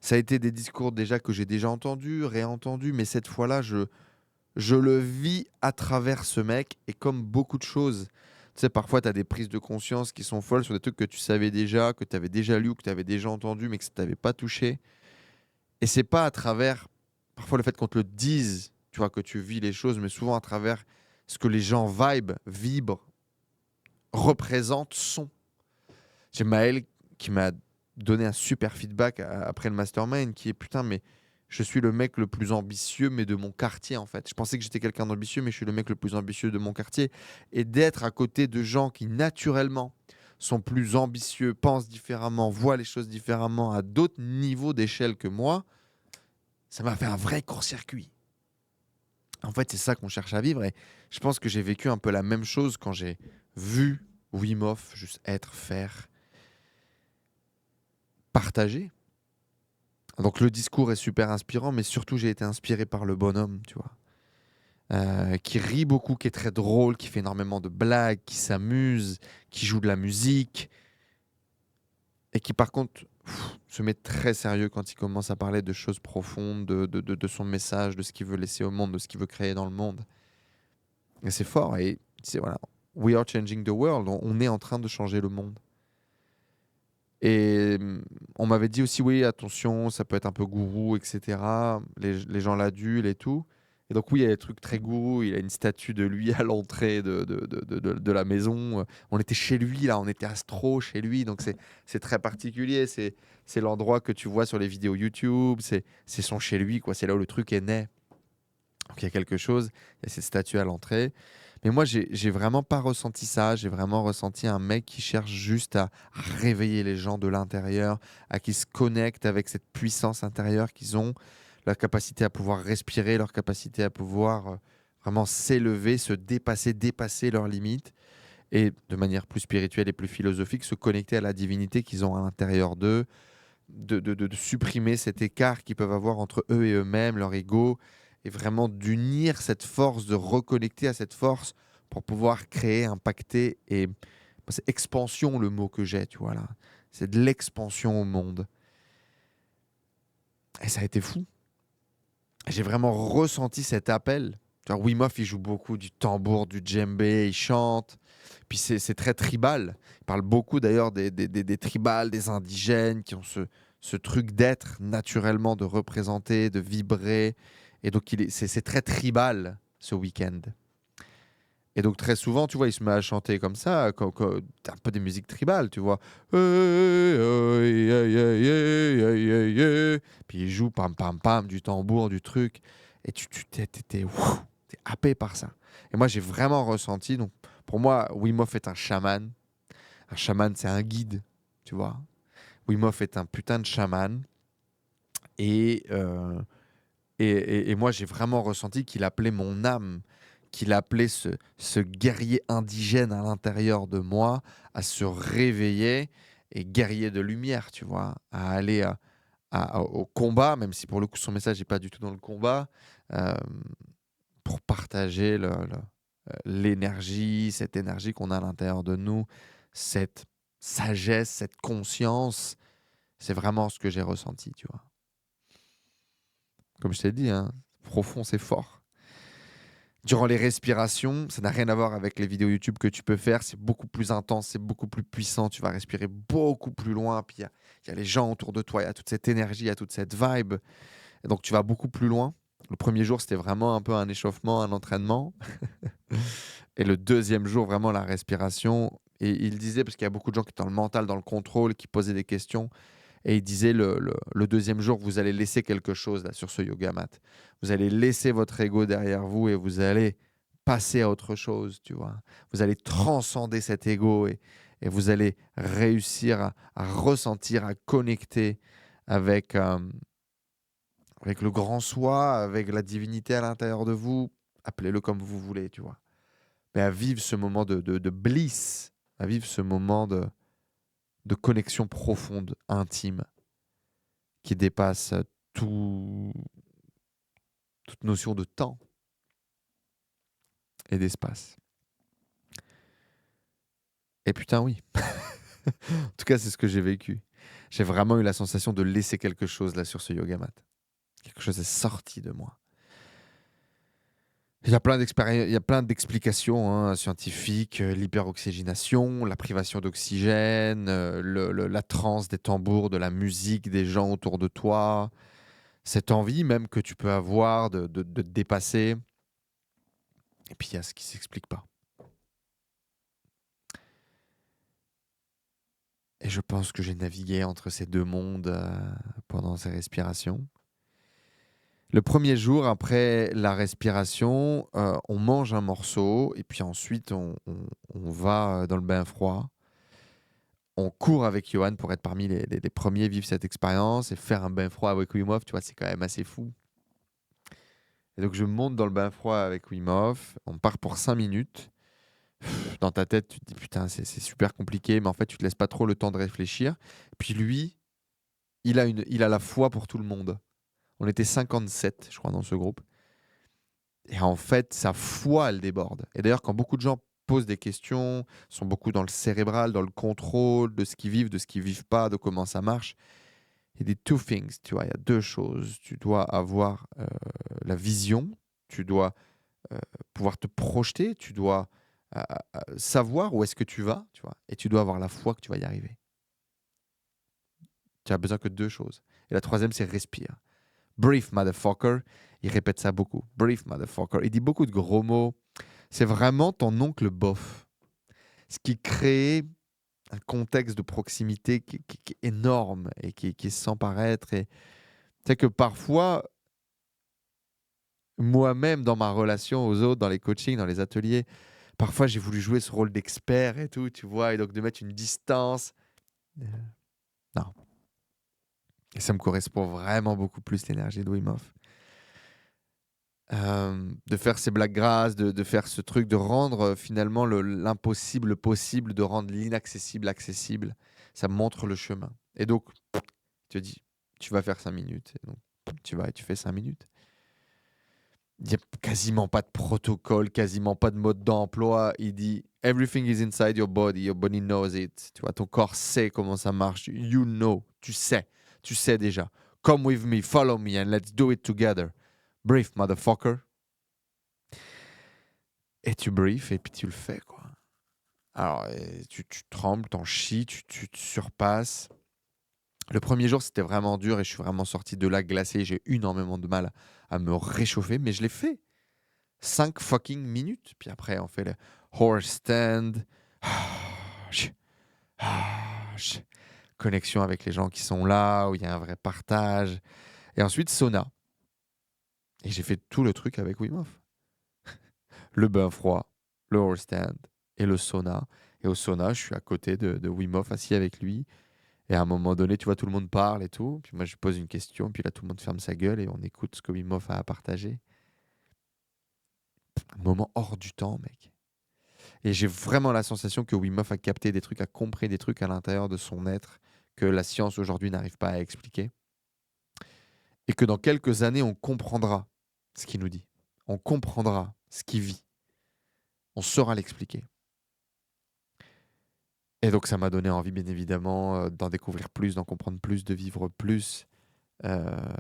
Ça a été des discours déjà que j'ai déjà entendus, réentendus. Mais cette fois-là, je le vis à travers ce mec. Et comme beaucoup de choses, tu sais, parfois, tu as des prises de conscience qui sont folles sur des trucs que tu savais déjà, que tu avais déjà lu ou que tu avais déjà entendu, mais que ça ne t'avait pas touché. Et c'est pas à travers, parfois, le fait qu'on te le dise, tu vois, que tu vis les choses, mais souvent à travers ce que les gens vibrent, représentent, sont. J'ai Maël qui m'a donné un super feedback après le mastermind, qui est putain, mais je suis le mec le plus ambitieux, mais de mon quartier en fait. Je pensais que j'étais quelqu'un d'ambitieux, mais je suis le mec le plus ambitieux de mon quartier. Et d'être à côté de gens qui naturellement sont plus ambitieux, pensent différemment, voient les choses différemment à d'autres niveaux d'échelle que moi, ça m'a fait un vrai court-circuit. En fait, c'est ça qu'on cherche à vivre et je pense que j'ai vécu un peu la même chose quand j'ai vu Wim Hof juste être, faire, partager. Donc le discours est super inspirant, mais surtout j'ai été inspiré par le bonhomme, tu vois. Qui rit beaucoup, qui est très drôle, qui fait énormément de blagues, qui s'amuse, qui joue de la musique, et qui par contre se met très sérieux quand il commence à parler de choses profondes, de son message, de ce qu'il veut laisser au monde, de ce qu'il veut créer dans le monde. Et c'est fort, et c'est voilà, we are changing the world, on est en train de changer le monde. Et on m'avait dit aussi, oui, attention, ça peut être un peu gourou, etc. Les gens l'adulent et tout. Et donc, oui, il y a des trucs très gourou. Il a une statue de lui à l'entrée de la maison. On était chez lui, là, on était astro chez lui. Donc, c'est très particulier. C'est l'endroit que tu vois sur les vidéos YouTube. C'est son chez lui, quoi. C'est là où le truc est né. Donc, il y a quelque chose. Il y a cette statue à l'entrée. Mais moi, j'ai vraiment pas ressenti ça. J'ai vraiment ressenti un mec qui cherche juste à réveiller les gens de l'intérieur, à qui se connectent avec cette puissance intérieure qu'ils ont, leur capacité à pouvoir respirer, leur capacité à pouvoir vraiment s'élever, se dépasser, dépasser leurs limites et de manière plus spirituelle et plus philosophique, se connecter à la divinité qu'ils ont à l'intérieur d'eux, de supprimer cet écart qu'ils peuvent avoir entre eux et eux-mêmes, leur ego, et vraiment d'unir cette force, de reconnecter à cette force pour pouvoir créer, impacter, et c'est expansion le mot que j'ai, tu vois là. C'est de l'expansion au monde. Et ça a été fou. J'ai vraiment ressenti cet appel. Genre Wim Hof, il joue beaucoup du tambour, du djembé, il chante. Puis c'est très tribal. Il parle beaucoup d'ailleurs des tribals, des indigènes qui ont ce truc d'être naturellement, de représenter, de vibrer. Et donc c'est très tribal ce week-end. Et donc très souvent, tu vois, il se met à chanter comme ça, un peu des musiques tribales, tu vois. Puis il joue pam pam pam du tambour, du truc. Et t'es happé par ça. Et moi, j'ai vraiment ressenti. Donc, pour moi, Wim Hof est un chaman. Un chaman, c'est un guide, tu vois. Wim Hof est un putain de chaman. Et, euh, et moi, j'ai vraiment ressenti qu'il appelait mon âme, qu'il appelait ce guerrier indigène à l'intérieur de moi à se réveiller et guerrier de lumière, tu vois, à aller au combat, même si pour le coup son message n'est pas du tout dans le combat, euh, pour partager l'énergie, cette énergie qu'on a à l'intérieur de nous, cette sagesse, cette conscience. C'est vraiment ce que j'ai ressenti, tu vois. Comme je t'ai dit, hein, profond, c'est fort. Durant les respirations, ça n'a rien à voir avec les vidéos YouTube que tu peux faire. C'est beaucoup plus intense, c'est beaucoup plus puissant. Tu vas respirer beaucoup plus loin. Puis il y a les gens autour de toi, il y a toute cette énergie, il y a toute cette vibe. Et donc tu vas beaucoup plus loin. Le premier jour, c'était vraiment un peu un échauffement, un entraînement. Et le deuxième jour, vraiment la respiration. Et il disait, parce qu'il y a beaucoup de gens qui étaient dans le mental, dans le contrôle, qui posaient des questions. Et il disait, le deuxième jour, vous allez laisser quelque chose là, sur ce yoga mat. Vous allez laisser votre ego derrière vous et vous allez passer à autre chose, tu vois. Vous allez transcender cet ego et vous allez réussir à ressentir, à connecter avec, avec le grand soi, avec la divinité à l'intérieur de vous. Appelez-le comme vous voulez, tu vois. Mais à vivre ce moment de bliss, à vivre ce moment de connexion profonde, intime, qui dépasse tout, toute notion de temps et d'espace. Et putain, oui. En tout cas, c'est ce que j'ai vécu. J'ai vraiment eu la sensation de laisser quelque chose là sur ce yoga mat. Quelque chose est sorti de moi. Il y a plein d'expériences, il y a plein d'explications scientifiques, l'hyperoxygénation, la privation d'oxygène, la transe des tambours, de la musique, des gens autour de toi, cette envie même que tu peux avoir de te dépasser. Et puis il y a ce qui s'explique pas. Et je pense que j'ai navigué entre ces deux mondes pendant ces respirations. Le premier jour, après la respiration, on mange un morceau et puis ensuite on va dans le bain froid. On court avec Johan pour être parmi les premiers à vivre cette expérience et faire un bain froid avec Wim Hof, tu vois, c'est quand même assez fou. Et donc, je monte dans le bain froid avec Wim Hof. On part pour 5 minutes. Dans ta tête, tu te dis, putain, c'est super compliqué, mais en fait, tu te laisses pas trop le temps de réfléchir. Puis lui, il a la foi pour tout le monde. On était 57, je crois, dans ce groupe. Et en fait, sa foi, elle déborde. Et d'ailleurs, quand beaucoup de gens posent des questions, sont beaucoup dans le cérébral, dans le contrôle de ce qu'ils vivent, de ce qu'ils vivent pas, de comment ça marche, il y a des two things, tu vois, il y a deux choses. Tu dois avoir la vision, tu dois pouvoir te projeter, tu dois savoir où est-ce que tu vas, tu vois, et tu dois avoir la foi que tu vas y arriver. Tu as besoin que de deux choses. Et la troisième, c'est respire. Brief, motherfucker. Il répète ça beaucoup. Brief, motherfucker. Il dit beaucoup de gros mots. C'est vraiment ton oncle bof. Ce qui crée un contexte de proximité qui est énorme et qui est sans paraître. Et c'est que parfois, moi-même, dans ma relation aux autres, dans les coachings, dans les ateliers, parfois j'ai voulu jouer ce rôle d'expert et tout, tu vois, et donc de mettre une distance. Euh, Non. Et ça me correspond vraiment beaucoup plus l'énergie de Wim Hof. De faire ces blagues grasses, de faire ce truc, de rendre finalement l'impossible possible, de rendre l'inaccessible accessible. Ça montre le chemin. Et donc, tu te dis, tu vas faire 5 minutes. Et donc, tu vas et tu fais 5 minutes. Il n'y a quasiment pas de protocole, quasiment pas de mode d'emploi. Il dit, everything is inside your body knows it. Tu vois, ton corps sait comment ça marche. You know, tu sais déjà. Come with me, follow me and let's do it together. Brief, motherfucker. Et tu briefes et puis tu le fais, quoi. Alors, tu trembles, t'en chies, tu te surpasses. Le premier jour, c'était vraiment dur et je suis vraiment sorti de là glacé. J'ai eu énormément de mal à me réchauffer, mais je l'ai fait. 5 fucking minutes. Puis après, on fait le horse stand. Connexion avec les gens qui sont là, où il y a un vrai partage. Et ensuite, sauna. Et j'ai fait tout le truc avec Wim Hof. Le bain froid, le horse stand et le sauna. Et au sauna, je suis à côté de Wim Hof, assis avec lui. Et à un moment donné, tu vois, tout le monde parle et tout. Puis moi, je pose une question. Puis là, tout le monde ferme sa gueule et on écoute ce que Wim Hof a à partager. Un moment hors du temps, mec. Et j'ai vraiment la sensation que Wim Hof a capté des trucs, a compris des trucs à l'intérieur de son être que la science aujourd'hui n'arrive pas à expliquer. Et que dans quelques années, on comprendra ce qu'il nous dit. On comprendra ce qu'il vit. On saura l'expliquer. Et donc, ça m'a donné envie, bien évidemment, d'en découvrir plus, d'en comprendre plus, de vivre plus. Euh,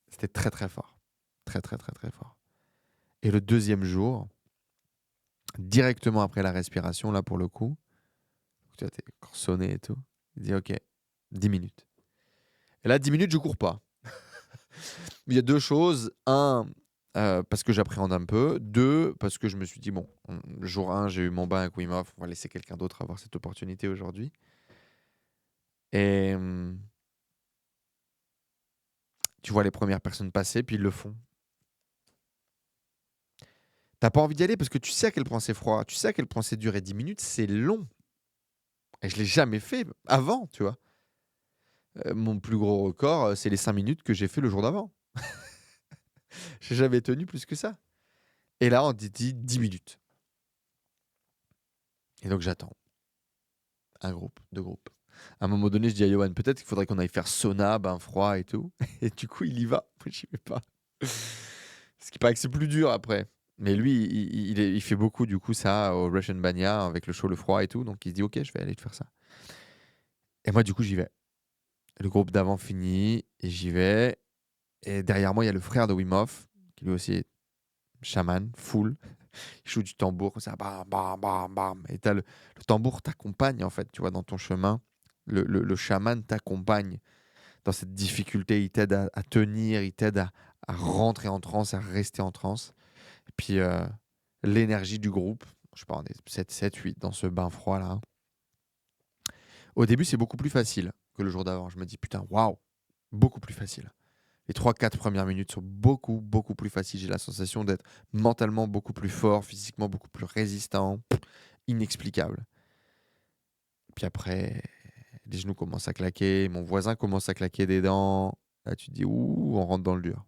C'était très, très fort. Très, très, très, très fort. Et le deuxième jour, directement après la respiration, là, pour le coup, tu vois, t'es encore sonné et tout. Il dit, OK, 10 minutes. Et là, 10 minutes, je cours pas. Il y a deux choses. Un, parce que j'appréhende un peu. Deux, parce que je me suis dit, bon, jour 1, j'ai eu mon bain avec Wim Hof, on va laisser quelqu'un d'autre avoir cette opportunité aujourd'hui. Et tu vois les premières personnes passer, puis ils le font. T'as pas envie d'y aller parce que tu sais à quel point c'est froid, tu sais à quel point c'est dur. Et 10 minutes, c'est long. Et je l'ai jamais fait avant, tu vois. Mon plus gros record, c'est les 5 minutes que j'ai fait le jour d'avant. J'ai jamais tenu plus que ça. Et là, on dit 10 minutes. Et donc j'attends. Un groupe, deux groupes. À un moment donné, je dis à Johan, peut-être qu'il faudrait qu'on aille faire sauna, bain froid et tout. Et du coup, il y va. Moi, j'y vais pas. Ce qui paraît que c'est plus dur après. Mais lui, il fait beaucoup du coup ça au Russian Banya avec le chaud, le froid et tout. Donc il se dit, ok, je vais aller te faire ça. Et moi, du coup, j'y vais. Le groupe d'avant finit et j'y vais. Et derrière moi, il y a le frère de Wim Hof, qui lui aussi est chaman, full. Il joue du tambour, comme ça, bam, bam, bam, bam. Et le tambour t'accompagne, en fait, tu vois, dans ton chemin. Le chaman t'accompagne dans cette difficulté. Il t'aide à tenir, il t'aide à rentrer en transe, à rester en transe. Et puis, l'énergie du groupe, je sais pas, on est 7, 8 dans ce bain froid-là. Au début, c'est beaucoup plus facile que le jour d'avant. Je me dis, putain, waouh, beaucoup plus facile. Les 3-4 premières minutes sont beaucoup, beaucoup plus faciles. J'ai la sensation d'être mentalement beaucoup plus fort, physiquement beaucoup plus résistant, inexplicable. Puis après, les genoux commencent à claquer, mon voisin commence à claquer des dents. Là, tu te dis, ouh, on rentre dans le dur.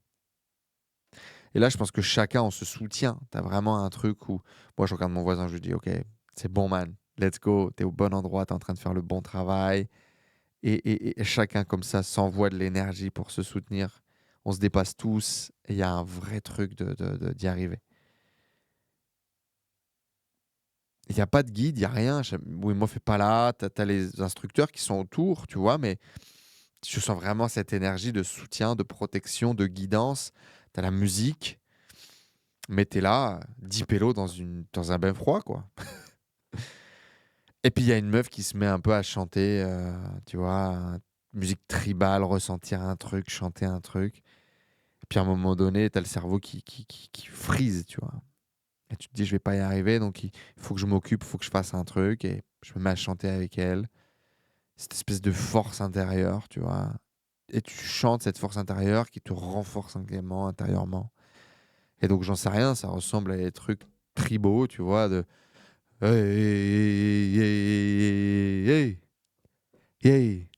Et là, je pense que chacun, on se soutient. Tu as vraiment un truc où, moi, je regarde mon voisin, je lui dis, OK, c'est bon, man, let's go, tu es au bon endroit, tu es en train de faire le bon travail. Et chacun, comme ça, s'envoie de l'énergie pour se soutenir. On se dépasse tous et il y a un vrai truc d'y arriver. Il n'y a pas de guide, il n'y a rien. Oui, moi, fais pas là. Tu as les instructeurs qui sont autour, tu vois, mais je sens vraiment cette énergie de soutien, de protection, de guidance. Tu as la musique, mais tu es là, 10 pélos dans un bain froid, quoi. Et puis, il y a une meuf qui se met un peu à chanter, tu vois, musique tribale, ressentir un truc, chanter un truc. Et puis, à un moment donné, tu as le cerveau qui freeze, tu vois. Et tu te dis, je vais pas y arriver, donc il faut que je m'occupe, il faut que je fasse un truc. Et je me mets à chanter avec elle. Cette espèce de force intérieure, tu vois. Et tu chantes cette force intérieure qui te renforce également intérieurement. Et donc, j'en sais rien, ça ressemble à des trucs tribaux, tu vois, de hey, hey, hey, hey, hey.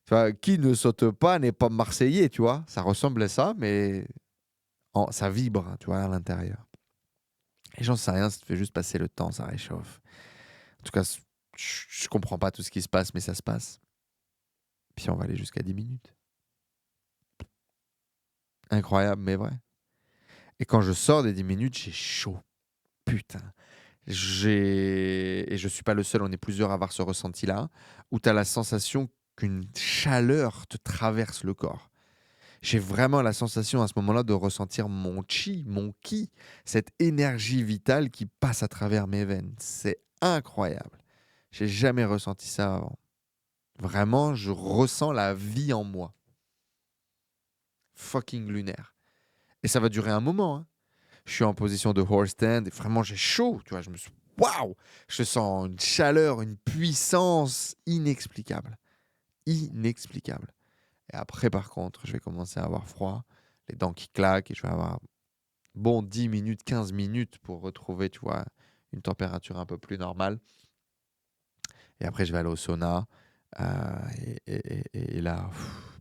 Tu vois, qui ne saute pas n'est pas marseillais, tu vois. Ça ressemble à ça, mais ça vibre, hein, tu vois, à l'intérieur. Et j'en sais rien, ça te fait juste passer le temps, ça réchauffe. En tout cas, je comprends pas tout ce qui se passe, mais ça se passe. Puis on va aller jusqu'à 10 minutes. Incroyable, mais vrai. Et quand je sors des 10 minutes, j'ai chaud. Putain. Et je suis pas le seul, on est plusieurs à avoir ce ressenti-là, où tu as la sensation qu'une chaleur te traverse le corps. J'ai vraiment la sensation à ce moment-là de ressentir mon chi, mon ki, cette énergie vitale qui passe à travers mes veines. C'est incroyable. J'ai jamais ressenti ça avant. Vraiment, je ressens la vie en moi. Fucking lunaire. Et ça va durer un moment, hein. Je suis en position de horse stand et vraiment j'ai chaud, tu vois, je me suis waouh, je sens une chaleur, une puissance inexplicable, inexplicable. Et après par contre, je vais commencer à avoir froid, les dents qui claquent et je vais avoir 10 minutes, 15 minutes pour retrouver, tu vois, une température un peu plus normale. Et après je vais aller au sauna euh, et là,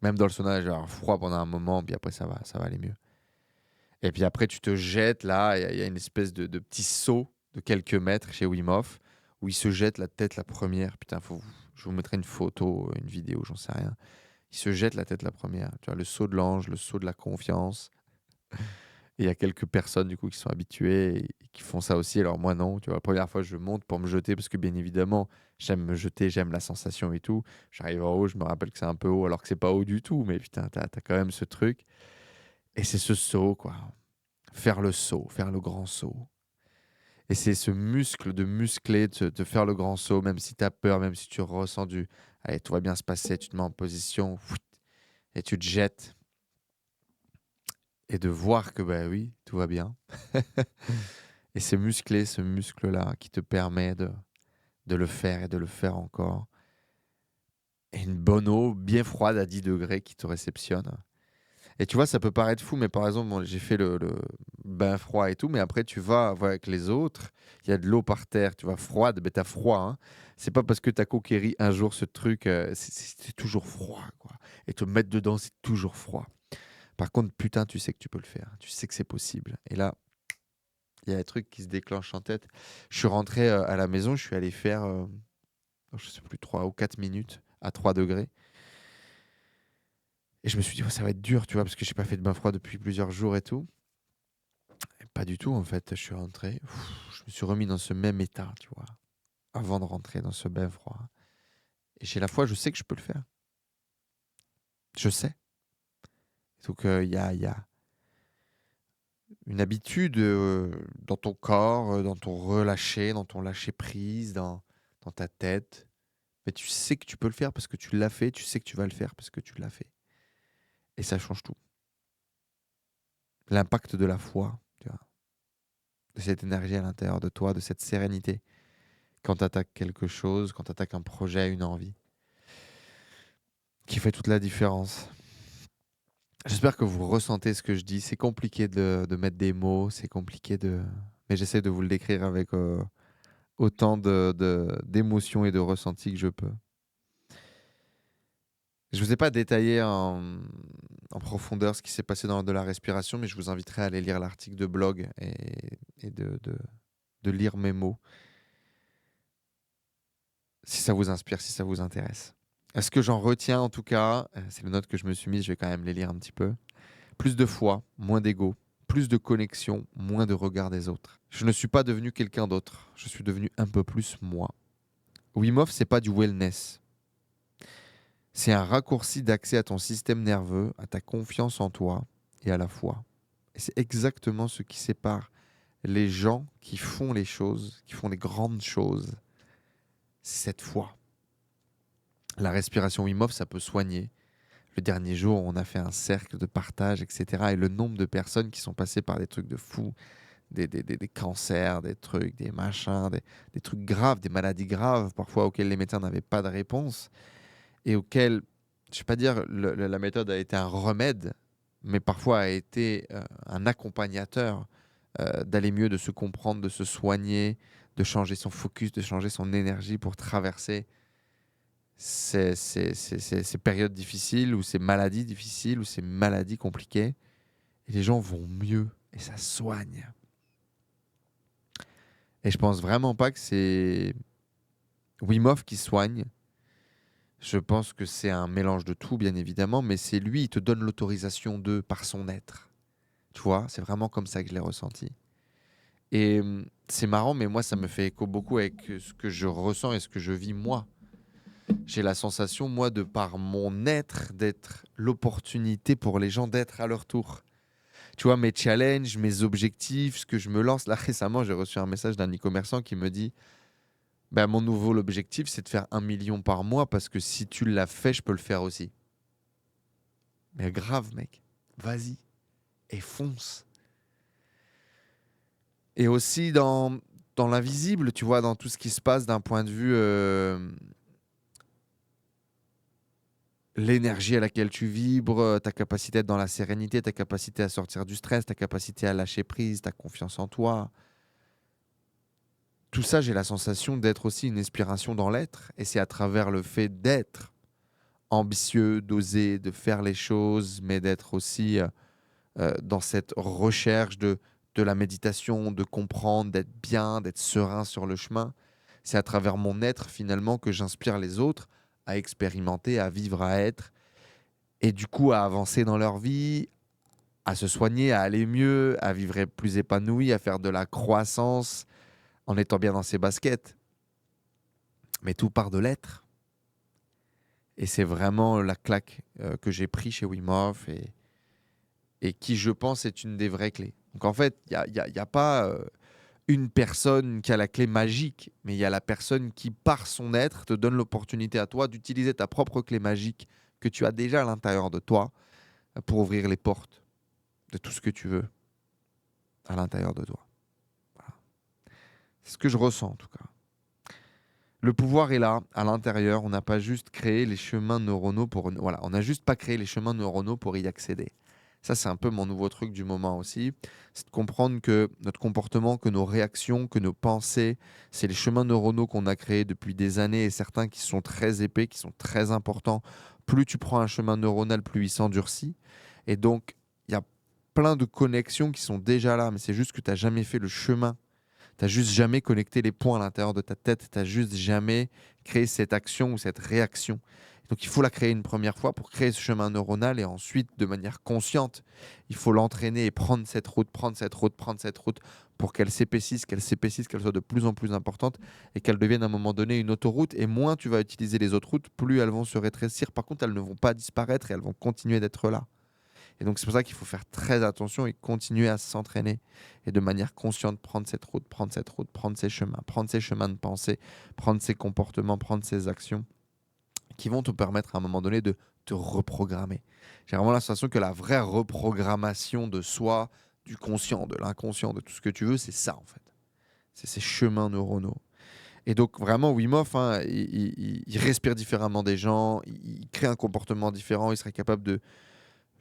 même dans le sauna, je vais avoir froid pendant un moment, puis après ça va aller mieux. Et puis après, tu te jettes là, il y a une espèce de petit saut de quelques mètres chez Wim Hof, où il se jette la tête la première. Putain, je vous mettrai une photo, une vidéo, j'en sais rien. Il se jette la tête la première. Tu vois, le saut de l'ange, le saut de la confiance. Et il y a quelques personnes du coup qui sont habituées et qui font ça aussi. Alors moi non, tu vois, la première fois je monte pour me jeter parce que bien évidemment j'aime me jeter, j'aime la sensation et tout. J'arrive en haut, je me rappelle que c'est un peu haut alors que c'est pas haut du tout, mais putain, t'as quand même ce truc. Et c'est ce saut quoi. Faire le saut, faire le grand saut. Et c'est ce muscle de muscler, de faire le grand saut, même si tu as peur, même si tu ressens du allez, tout va bien se passer, tu te mets en position et tu te jettes. Et de voir que, bah oui, tout va bien. Et c'est muscler ce muscle-là qui te permet de le faire et de le faire encore. Et une bonne eau bien froide à 10 degrés qui te réceptionne. Et tu vois, ça peut paraître fou, mais par exemple, bon, j'ai fait le bain froid et tout, mais après, tu vas avec les autres, il y a de l'eau par terre, tu vas froide, mais t'as froid. Hein. C'est pas parce que t'as conquéri un jour ce truc, c'est toujours froid, quoi. Et te mettre dedans, c'est toujours froid. Par contre, putain, tu sais que tu peux le faire, tu sais que c'est possible. Et là, il y a un truc qui se déclenche en tête. Je suis rentré à la maison, je suis allé faire, je sais plus, 3 ou 4 minutes à 3 degrés. Et je me suis dit, oh, ça va être dur, tu vois, parce que j'ai pas fait de bain froid depuis plusieurs jours et tout. Et pas du tout, en fait. Je suis rentré, je me suis remis dans ce même état, tu vois, avant de rentrer dans ce bain froid. Et j'ai la foi, je sais que je peux le faire. Je sais. Donc, il y a une habitude dans ton corps, dans ton relâché, dans ton lâcher prise, dans ta tête. Mais tu sais que tu peux le faire parce que tu l'as fait, tu sais que tu vas le faire parce que tu l'as fait. Et ça change tout. L'impact de la foi, tu vois, de cette énergie à l'intérieur de toi, de cette sérénité. Quand tu attaques quelque chose, quand tu attaques un projet, une envie, qui fait toute la différence. J'espère que vous ressentez ce que je dis. C'est compliqué de mettre des mots, c'est compliqué de... Mais j'essaie de vous le décrire avec autant d'émotions et de ressentis que je peux. Je ne vous ai pas détaillé en profondeur ce qui s'est passé dans de la respiration, mais je vous inviterai à aller lire l'article de blog et de lire mes mots, si ça vous inspire, si ça vous intéresse. Ce que j'en retiens en tout cas, c'est les notes que je me suis mises, je vais quand même les lire un petit peu. Plus de foi, moins d'ego. Plus de connexion, moins de regard des autres. Je ne suis pas devenu quelqu'un d'autre, je suis devenu un peu plus moi. Wim Hof, c'est pas du wellness. C'est un raccourci d'accès à ton système nerveux, à ta confiance en toi et à la foi. Et c'est exactement ce qui sépare les gens qui font les choses, qui font les grandes choses. C'est cette foi. La respiration Wim Hof, ça peut soigner. Le dernier jour, on a fait un cercle de partage, etc. Et le nombre de personnes qui sont passées par des trucs de fous, des cancers, des trucs, des machins, des trucs graves, des maladies graves, parfois auxquelles les médecins n'avaient pas de réponse, et auxquelles, je ne vais pas dire la méthode a été un remède, mais parfois a été un accompagnateur d'aller mieux, de se comprendre, de se soigner, de changer son focus, de changer son énergie pour traverser ces périodes difficiles ou ces maladies difficiles ou ces maladies compliquées. Et les gens vont mieux et ça soigne. Et je pense vraiment pas que c'est Wim Hof qui soigne. Je pense que c'est un mélange de tout, bien évidemment, mais c'est lui, il te donne l'autorisation de par son être. Tu vois, c'est vraiment comme ça que je l'ai ressenti. Et c'est marrant, mais moi, ça me fait écho beaucoup avec ce que je ressens et ce que je vis moi. J'ai la sensation, moi, de par mon être, d'être l'opportunité pour les gens d'être à leur tour. Tu vois, mes challenges, mes objectifs, ce que je me lance. Là, récemment, j'ai reçu un message d'un e-commerçant qui me dit bah, mon nouveau objectif, c'est de faire 1 million par mois parce que si tu l'as fait, je peux le faire aussi. Mais grave, mec. Vas-y. Et fonce. Et aussi dans l'invisible, tu vois, dans tout ce qui se passe d'un point de vue l'énergie à laquelle tu vibres, ta capacité à être dans la sérénité, ta capacité à sortir du stress, ta capacité à lâcher prise, ta confiance en toi. Tout ça, j'ai la sensation d'être aussi une inspiration dans l'être. Et c'est à travers le fait d'être ambitieux, d'oser, de faire les choses, mais d'être aussi dans cette recherche de la méditation, de comprendre, d'être bien, d'être serein sur le chemin. C'est à travers mon être, finalement, que j'inspire les autres à expérimenter, à vivre, à être, et du coup à avancer dans leur vie, à se soigner, à aller mieux, à vivre plus épanoui, à faire de la croissance en étant bien dans ses baskets. Mais tout part de l'être. Et c'est vraiment la claque que j'ai pris chez Wim Hof et qui, je pense, est une des vraies clés. Donc en fait, il y a pas une personne qui a la clé magique, mais il y a la personne qui, par son être, te donne l'opportunité à toi d'utiliser ta propre clé magique que tu as déjà à l'intérieur de toi pour ouvrir les portes de tout ce que tu veux à l'intérieur de toi. Voilà. C'est ce que je ressens en tout cas. Le pouvoir est là, à l'intérieur. On n'a pas juste créé les chemins neuronaux pour... Voilà, on n'a juste pas créé les chemins neuronaux pour y accéder. Ça, c'est un peu mon nouveau truc du moment aussi. C'est de comprendre que notre comportement, que nos réactions, que nos pensées, c'est les chemins neuronaux qu'on a créés depuis des années et certains qui sont très épais, qui sont très importants. Plus tu prends un chemin neuronal, plus il s'endurcit. Et donc, il y a plein de connexions qui sont déjà là, mais c'est juste que tu n'as jamais fait le chemin. Tu n'as juste jamais connecté les points à l'intérieur de ta tête. Tu n'as juste jamais créé cette action ou cette réaction. Donc il faut la créer une première fois pour créer ce chemin neuronal et ensuite, de manière consciente, il faut l'entraîner et prendre cette route pour qu'elle s'épaississe, qu'elle soit de plus en plus importante et qu'elle devienne à un moment donné une autoroute. Et moins tu vas utiliser les autres routes, plus elles vont se rétrécir. Par contre, elles ne vont pas disparaître et elles vont continuer d'être là. Et donc, c'est pour ça qu'il faut faire très attention et continuer à s'entraîner. Et de manière consciente, prendre cette route, prendre ces chemins de pensée, prendre ces comportements, prendre ces actions qui vont te permettre à un moment donné de te reprogrammer. J'ai vraiment la sensation que la vraie reprogrammation de soi, du conscient, de l'inconscient, de tout ce que tu veux, c'est ça en fait. C'est ces chemins neuronaux. Et donc vraiment, Wim Hof, hein, il respire différemment des gens, il crée un comportement différent, il serait capable de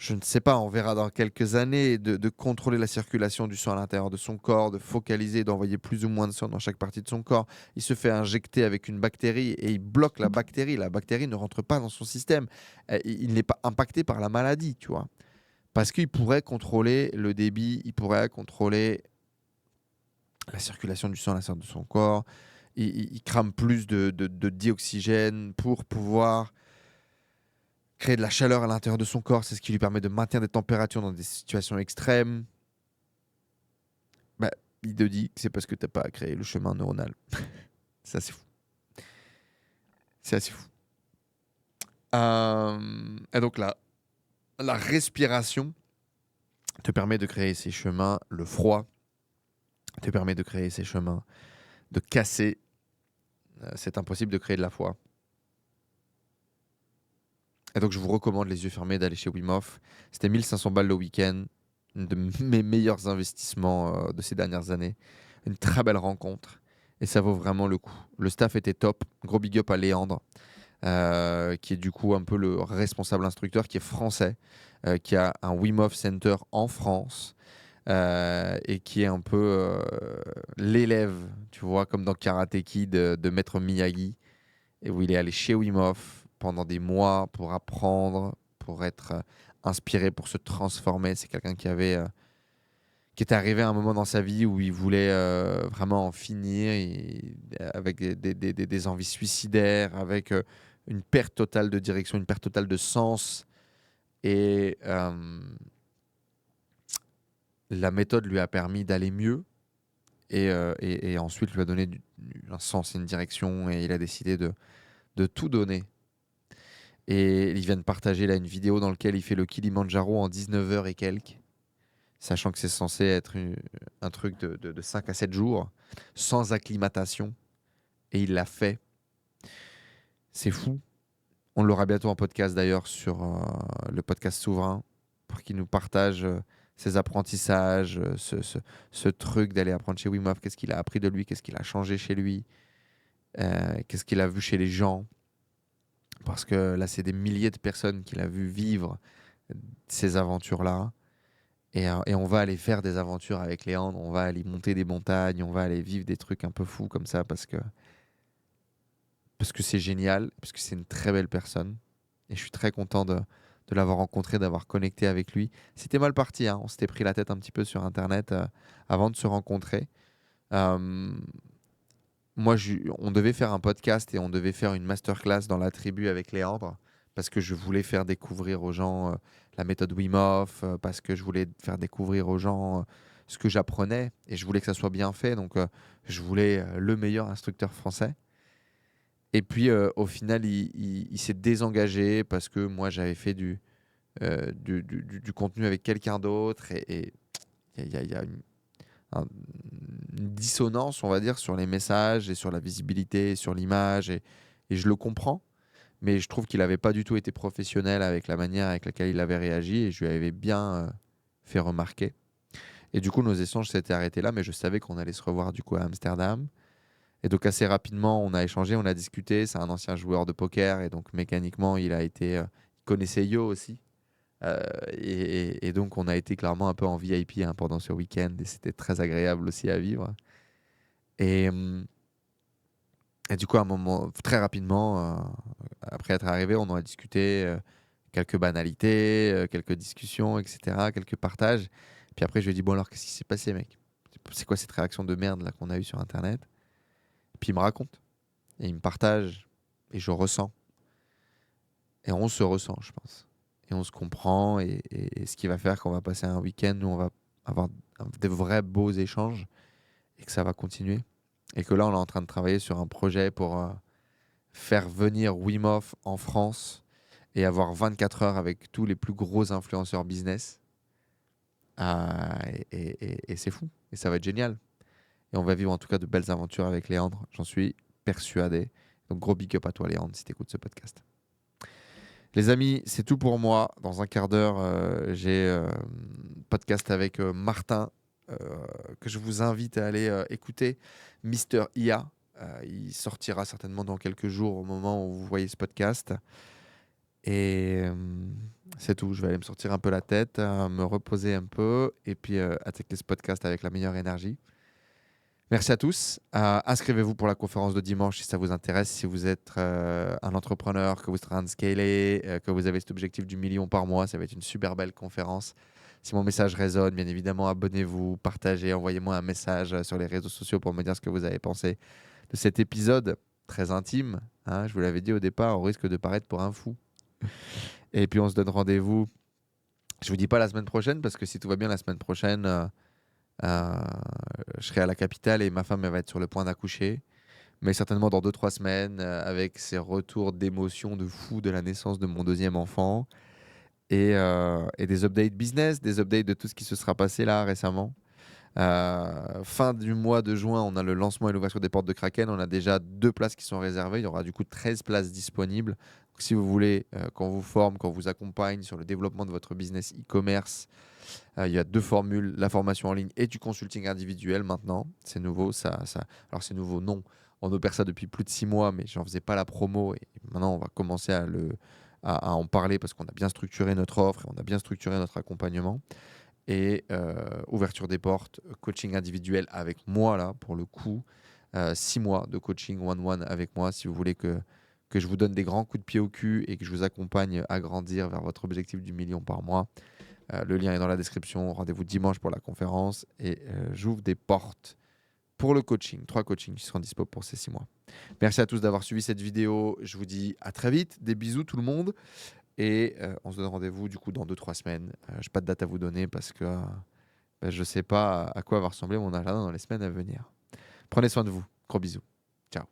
je ne sais pas, on verra dans quelques années, de contrôler la circulation du sang à l'intérieur de son corps, de focaliser, d'envoyer plus ou moins de sang dans chaque partie de son corps. Il se fait injecter avec une bactérie et il bloque la bactérie. La bactérie ne rentre pas dans son système. Il n'est pas impacté par la maladie, tu vois. Parce qu'il pourrait contrôler le débit, il pourrait contrôler la circulation du sang à l'intérieur de son corps. Il crame plus de dioxygène pour pouvoir créer de la chaleur à l'intérieur de son corps. C'est ce qui lui permet de maintenir des températures dans des situations extrêmes. Bah, il te dit que c'est parce que tu n'as pas créé le chemin neuronal. C'est assez fou. C'est assez fou. Et donc là, la respiration te permet de créer ces chemins. Le froid te permet de créer ces chemins. De casser. C'est impossible de créer de la foi. Et donc, je vous recommande les yeux fermés d'aller chez Wim Hof. C'était 1500 balles le week-end. Un de mes meilleurs investissements de ces dernières années. Une très belle rencontre. Et ça vaut vraiment le coup. Le staff était top. Gros big up à Léandre, qui est du coup un peu le responsable instructeur, qui est français, qui a un Wim Hof Center en France. Et qui est un peu l'élève, tu vois, comme dans Karate Kid de Maître Miyagi, et où il est allé chez Wim Hof pendant des mois pour apprendre, pour être inspiré, pour se transformer. C'est quelqu'un qui était arrivé à un moment dans sa vie où il voulait vraiment en finir, avec des envies suicidaires, avec une perte totale de direction, une perte totale de sens. Et la méthode lui a permis d'aller mieux. Et ensuite lui a donné un sens et une direction, et il a décidé de tout donner. Et il vient de partager là une vidéo dans laquelle il fait le Kilimandjaro en 19 heures et quelques, sachant que c'est censé être un truc de 5 à 7 jours, sans acclimatation. Et il l'a fait. C'est fou. On l'aura bientôt en podcast d'ailleurs sur le podcast Souverain, pour qu'il nous partage ses apprentissages, ce truc d'aller apprendre chez Wim Hof, qu'est-ce qu'il a appris de lui, qu'est-ce qu'il a changé chez lui, qu'est-ce qu'il a vu chez les gens. Parce que là, c'est des milliers de personnes qu'il a vu vivre ces aventures-là. Et on va aller faire des aventures avec Léandre, on va aller monter des montagnes, on va aller vivre des trucs un peu fous comme ça, parce que c'est génial, parce que c'est une très belle personne. Et je suis très content de l'avoir rencontré, d'avoir connecté avec lui. C'était mal parti, hein. On s'était pris la tête un petit peu sur Internet avant de se rencontrer. Euh, Moi, on devait faire un podcast et on devait faire une masterclass dans la tribu avec Léandre, parce que je voulais faire découvrir aux gens la méthode Wim Hof, parce que je voulais faire découvrir aux gens ce que j'apprenais, et je voulais que ça soit bien fait. Donc, je voulais le meilleur instructeur français. Et puis, au final, il s'est désengagé parce que moi, j'avais fait du contenu avec quelqu'un d'autre. Et il y a un- une dissonance, on va dire, sur les messages et sur la visibilité, et sur l'image. Et je le comprends, mais je trouve qu'il n'avait pas du tout été professionnel avec la manière avec laquelle il avait réagi. Et je lui avais bien fait remarquer. Et du coup, nos échanges s'étaient arrêtés là, mais je savais qu'on allait se revoir du coup à Amsterdam. Et donc assez rapidement, on a échangé, on a discuté. C'est un ancien joueur de poker, et donc mécaniquement, il connaissait Yo aussi. Et donc on a été clairement un peu en VIP, hein, pendant ce week-end, et c'était très agréable aussi à vivre. Et, hum, et du coup, à un moment, très rapidement, après être arrivé, on en a discuté quelques banalités, quelques discussions, etc., quelques partages. Puis après, je lui ai dit, bon alors, qu'est-ce qui s'est passé, mec? C'est quoi cette réaction de merde là qu'on a eue sur Internet? Puis il me raconte. Et il me partage, et je ressens. Et on se ressent, je pense. Et on se comprend, et ce qui va faire qu'on va passer un week-end où on va avoir des vrais beaux échanges, et que ça va continuer. Et que là, on est en train de travailler sur un projet pour faire venir Wim Hof en France et avoir 24 heures avec tous les plus gros influenceurs business. Et c'est fou. Et ça va être génial. Et on va vivre en tout cas de belles aventures avec Léandre. J'en suis persuadé. Donc gros big up à toi, Léandre, si tu écoutes ce podcast. Les amis, c'est tout pour moi. Dans un quart d'heure, j'ai podcast avec Martin, euh, que je vous invite à aller écouter. Mister IA. Il sortira certainement dans quelques jours au moment où vous voyez ce podcast. Et c'est tout. Je vais aller me sortir un peu la tête, me reposer un peu et puis attaquer ce podcast avec la meilleure énergie. Merci à tous. Inscrivez-vous pour la conférence de dimanche si ça vous intéresse. Si vous êtes un entrepreneur, que vous êtes en train de scaler, que vous avez cet objectif du 1 000 000 par mois, ça va être une super belle conférence. Si mon message résonne, bien évidemment, abonnez-vous, partagez, envoyez-moi un message sur les réseaux sociaux pour me dire ce que vous avez pensé de cet épisode très intime. Hein, je vous l'avais dit au départ, on risque de paraître pour un fou. Et puis on se donne rendez-vous. Je vous dis pas la semaine prochaine parce que si tout va bien la semaine prochaine, euh, je serai à la capitale et ma femme elle va être sur le point d'accoucher. Mais certainement dans 2 3 semaines, avec ces retours d'émotions de fou de la naissance de mon deuxième enfant et des updates business, des updates de tout ce qui se sera passé là récemment. Fin du mois de juin, on a le lancement et l'ouverture des portes de Kraken. On a déjà 2 places qui sont réservées. Il y aura du coup 13 places disponibles. Donc, si vous voulez qu'on vous forme, qu'on vous accompagne sur le développement de votre business e-commerce, il y a 2 formules, la formation en ligne et du consulting individuel maintenant. C'est nouveau, alors c'est nouveau, non. On opère ça depuis plus de 6 mois, mais j'en faisais pas la promo. Et maintenant, on va commencer à en parler parce qu'on a bien structuré notre offre et on a bien structuré notre accompagnement. Et ouverture des portes, coaching individuel avec moi là, pour le coup. 6 mois de coaching one-one avec moi si vous voulez que je vous donne des grands coups de pied au cul et que je vous accompagne à grandir vers votre objectif du 1 000 000 par mois. Le lien est dans la description. Rendez-vous dimanche pour la conférence et j'ouvre des portes pour le coaching. 3 coachings qui seront dispo pour ces 6 mois. Merci à tous d'avoir suivi cette vidéo. Je vous dis à très vite. Des bisous tout le monde. Et on se donne rendez-vous du coup dans 2 3 semaines. Je n'ai pas de date à vous donner parce que je ne sais pas à quoi va ressembler mon agenda dans les semaines à venir. Prenez soin de vous. Gros bisous. Ciao.